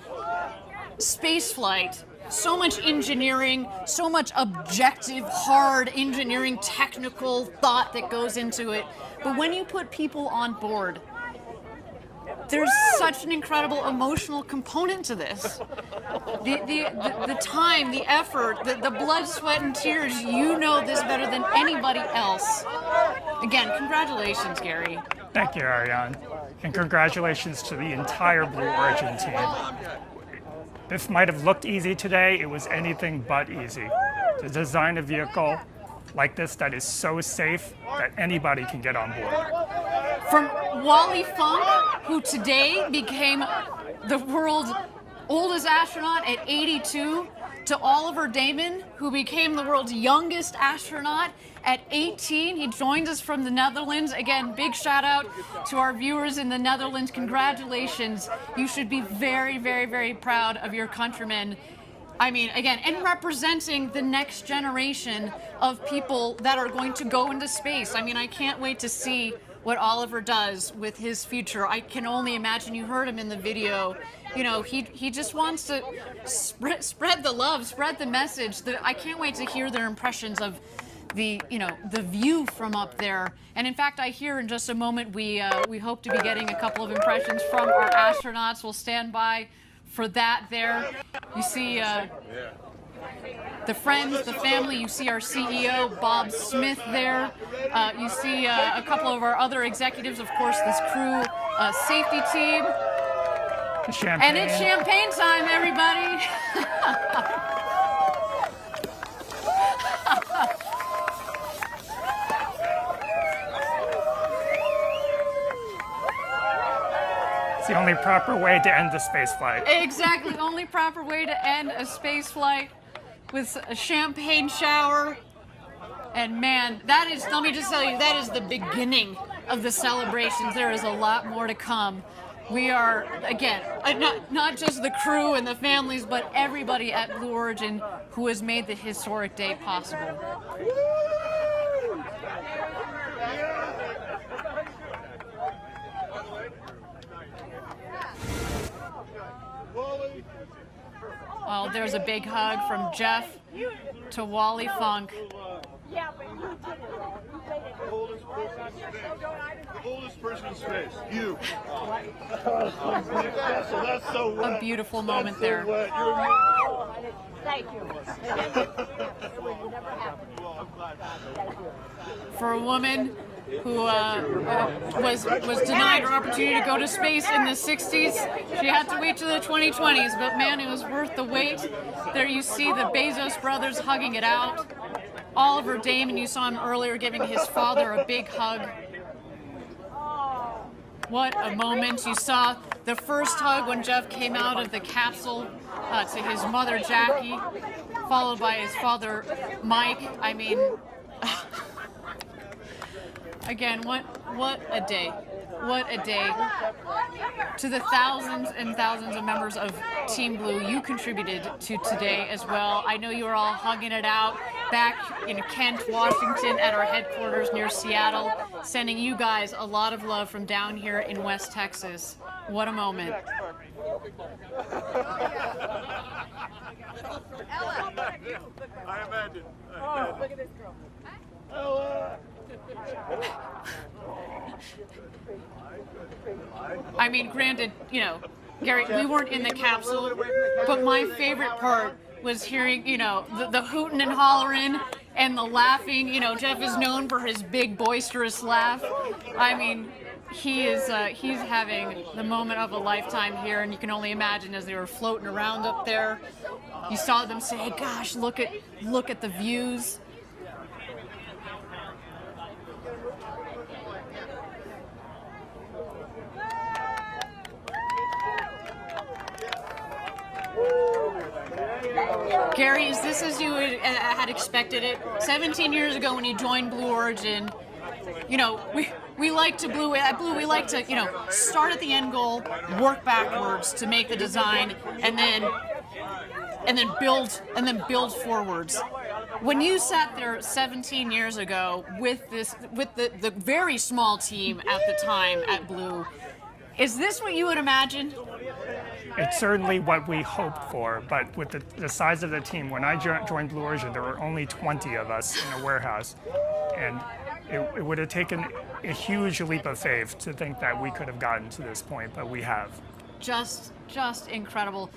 space flight. So much engineering, so much objective, hard engineering, technical thought that goes into it. But when you put people on board, there's such an incredible emotional component to this. The time, the effort, the blood, sweat, and tears, you know this better than anybody else. Again, congratulations, Gary. Thank you, Ariane. And congratulations to the entire Blue Origin team. This might have looked easy today. It was anything but easy. To design a vehicle like this that is so safe that anybody can get on board. From Wally Funk, who today became the world's oldest astronaut at 82, to Oliver Damon, who became the world's youngest astronaut at 18. He joined us from the Netherlands. Again, big shout out to our viewers in the Netherlands. Congratulations. You should be very, very, very proud of your countrymen. I mean, again, and representing the next generation of people that are going to go into space. I mean, I can't wait to see what Oliver does with his future. I can only imagine. You heard him in the video. You know, he just wants to spread the love, spread the message. I can't wait to hear their impressions of the view from up there. And in fact, I hear in just a moment we hope to be getting a couple of impressions from our astronauts. We'll stand by for that there. You see the friends, the family. You see our CEO, Bob Smith, there. You see a couple of our other executives, of course, this crew safety team. Champagne. And it's champagne time, everybody. It's the only proper way to end the space flight. Exactly, the only proper way to end a space flight with a champagne shower. And man, that is, let me just tell you, that is the beginning of the celebrations. There is a lot more to come. We are, again, not just the crew and the families, but everybody at Blue Origin who has made the historic day possible. Well, there's a big hug from Jeff to Wally Funk. Yeah, but you did it. The oldest person in space. You. That's so wet. A beautiful moment there. Thank you. For a woman who was denied her opportunity to go to space in the 60s, she had to wait to the 2020s, but man, it was worth the wait. There you see the Bezos brothers hugging it out. Oliver Damon, you saw him earlier giving his father a big hug. What a moment. You saw the first hug when Jeff came out of the capsule to his mother, Jackie, followed by his father, Mike. I mean, again, what a day. What a day. To the thousands and thousands of members of Team Blue, you contributed to today as well. I know you were all hugging it out back in Kent, Washington at our headquarters near Seattle, sending you guys a lot of love from down here in West Texas. What a moment. Ella. I imagine. Oh, look at this girl. Ella. I mean, granted, you know, Gary, we weren't in the capsule, but my favorite part was hearing, you know, the hooting and hollering and the laughing. You know, Jeff is known for his big, boisterous laugh. I mean, he's having the moment of a lifetime here, and you can only imagine as they were floating around up there. You saw them say, "Gosh, look at the views." Gary, is this as you had expected it? 17 years ago when you joined Blue Origin, you know, we like to we like to, you know, start at the end goal, work backwards to make the design, and then build forwards. When you sat there 17 years ago with the very small team at the time at Blue, is this what you would imagine? It's certainly what we hoped for, but with the size of the team, when I joined Blue Origin, there were only 20 of us in a warehouse, and it would have taken a huge leap of faith to think that we could have gotten to this point, but we have. Just incredible.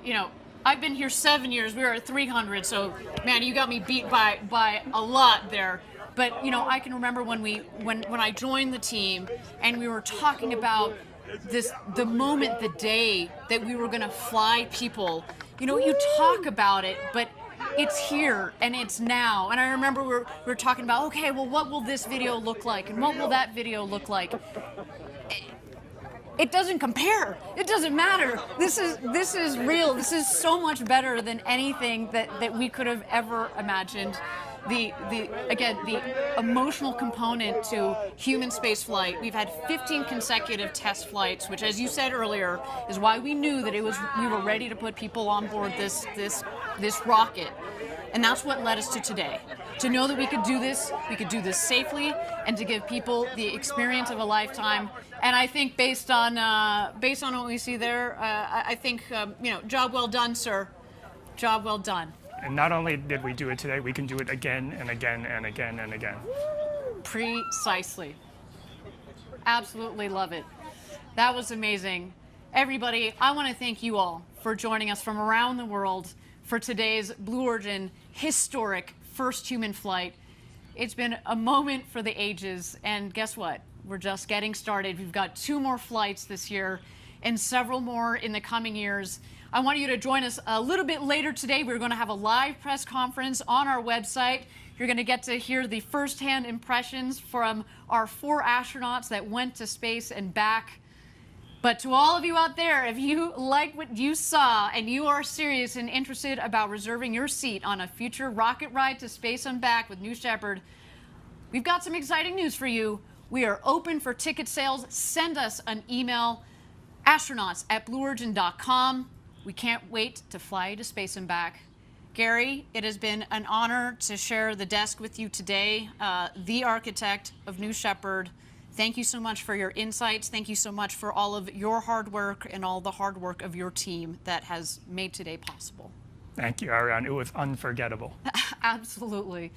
You know, I've been here 7 years. We were at 300, so man, you got me beat by a lot there. But you know, I can remember when I joined the team, and we were talking about the moment, the day that we were going to fly people. You know, you talk about it, but it's here and it's now. And I remember we were talking about, okay, well, what will this video look like, and what will that video look like? It doesn't compare. It doesn't matter. This is real. This is so much better than anything that we could have ever imagined. again, the emotional component to human space flight. We've had 15 consecutive test flights, which, as you said earlier, is why we knew that we were ready to put people on board this rocket. And that's what led us to today. To know that we could do this safely, and to give people the experience of a lifetime. And I think based on what we see there, I think job well done, sir. Job well done. And not only did we do it today, we can do it again and again and again and again. Precisely. Absolutely love it. That was amazing. Everybody, I want to thank you all for joining us from around the world for today's Blue Origin historic first human flight. It's been a moment for the ages, and guess what? We're just getting started. We've got 2 more flights this year and several more in the coming years. I want you to join us a little bit later today. We're going to have a live press conference on our website. You're going to get to hear the firsthand impressions from our 4 astronauts that went to space and back. But to all of you out there, if you like what you saw and you are serious and interested about reserving your seat on a future rocket ride to space and back with New Shepard, we've got some exciting news for you. We are open for ticket sales. Send us an email, astronauts@blueorigin.com. We can't wait to fly you to space and back. Gary, it has been an honor to share the desk with you today, the architect of New Shepard. Thank you so much for your insights. Thank you so much for all of your hard work and all the hard work of your team that has made today possible. Thank you, Ariane. It was unforgettable. Absolutely.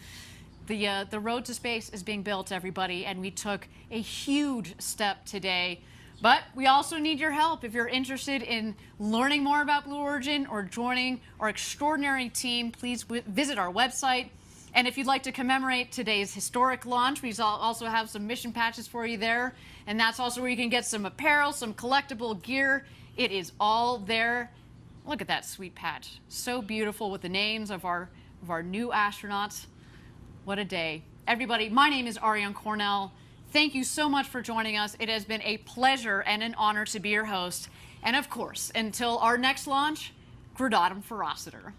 The road to space is being built, everybody, and we took a huge step today. But we also need your help. If you're interested in learning more about Blue Origin or joining our extraordinary team, please visit our website. And if you'd like to commemorate today's historic launch, we also have some mission patches for you there. And that's also where you can get some apparel, some collectible gear. It is all there. Look at that sweet patch. So beautiful with the names of our new astronauts. What a day. Everybody, my name is Ariane Cornell. Thank you so much for joining us. It has been a pleasure and an honor to be your host. And of course, until our next launch, Gradatum Ferociter.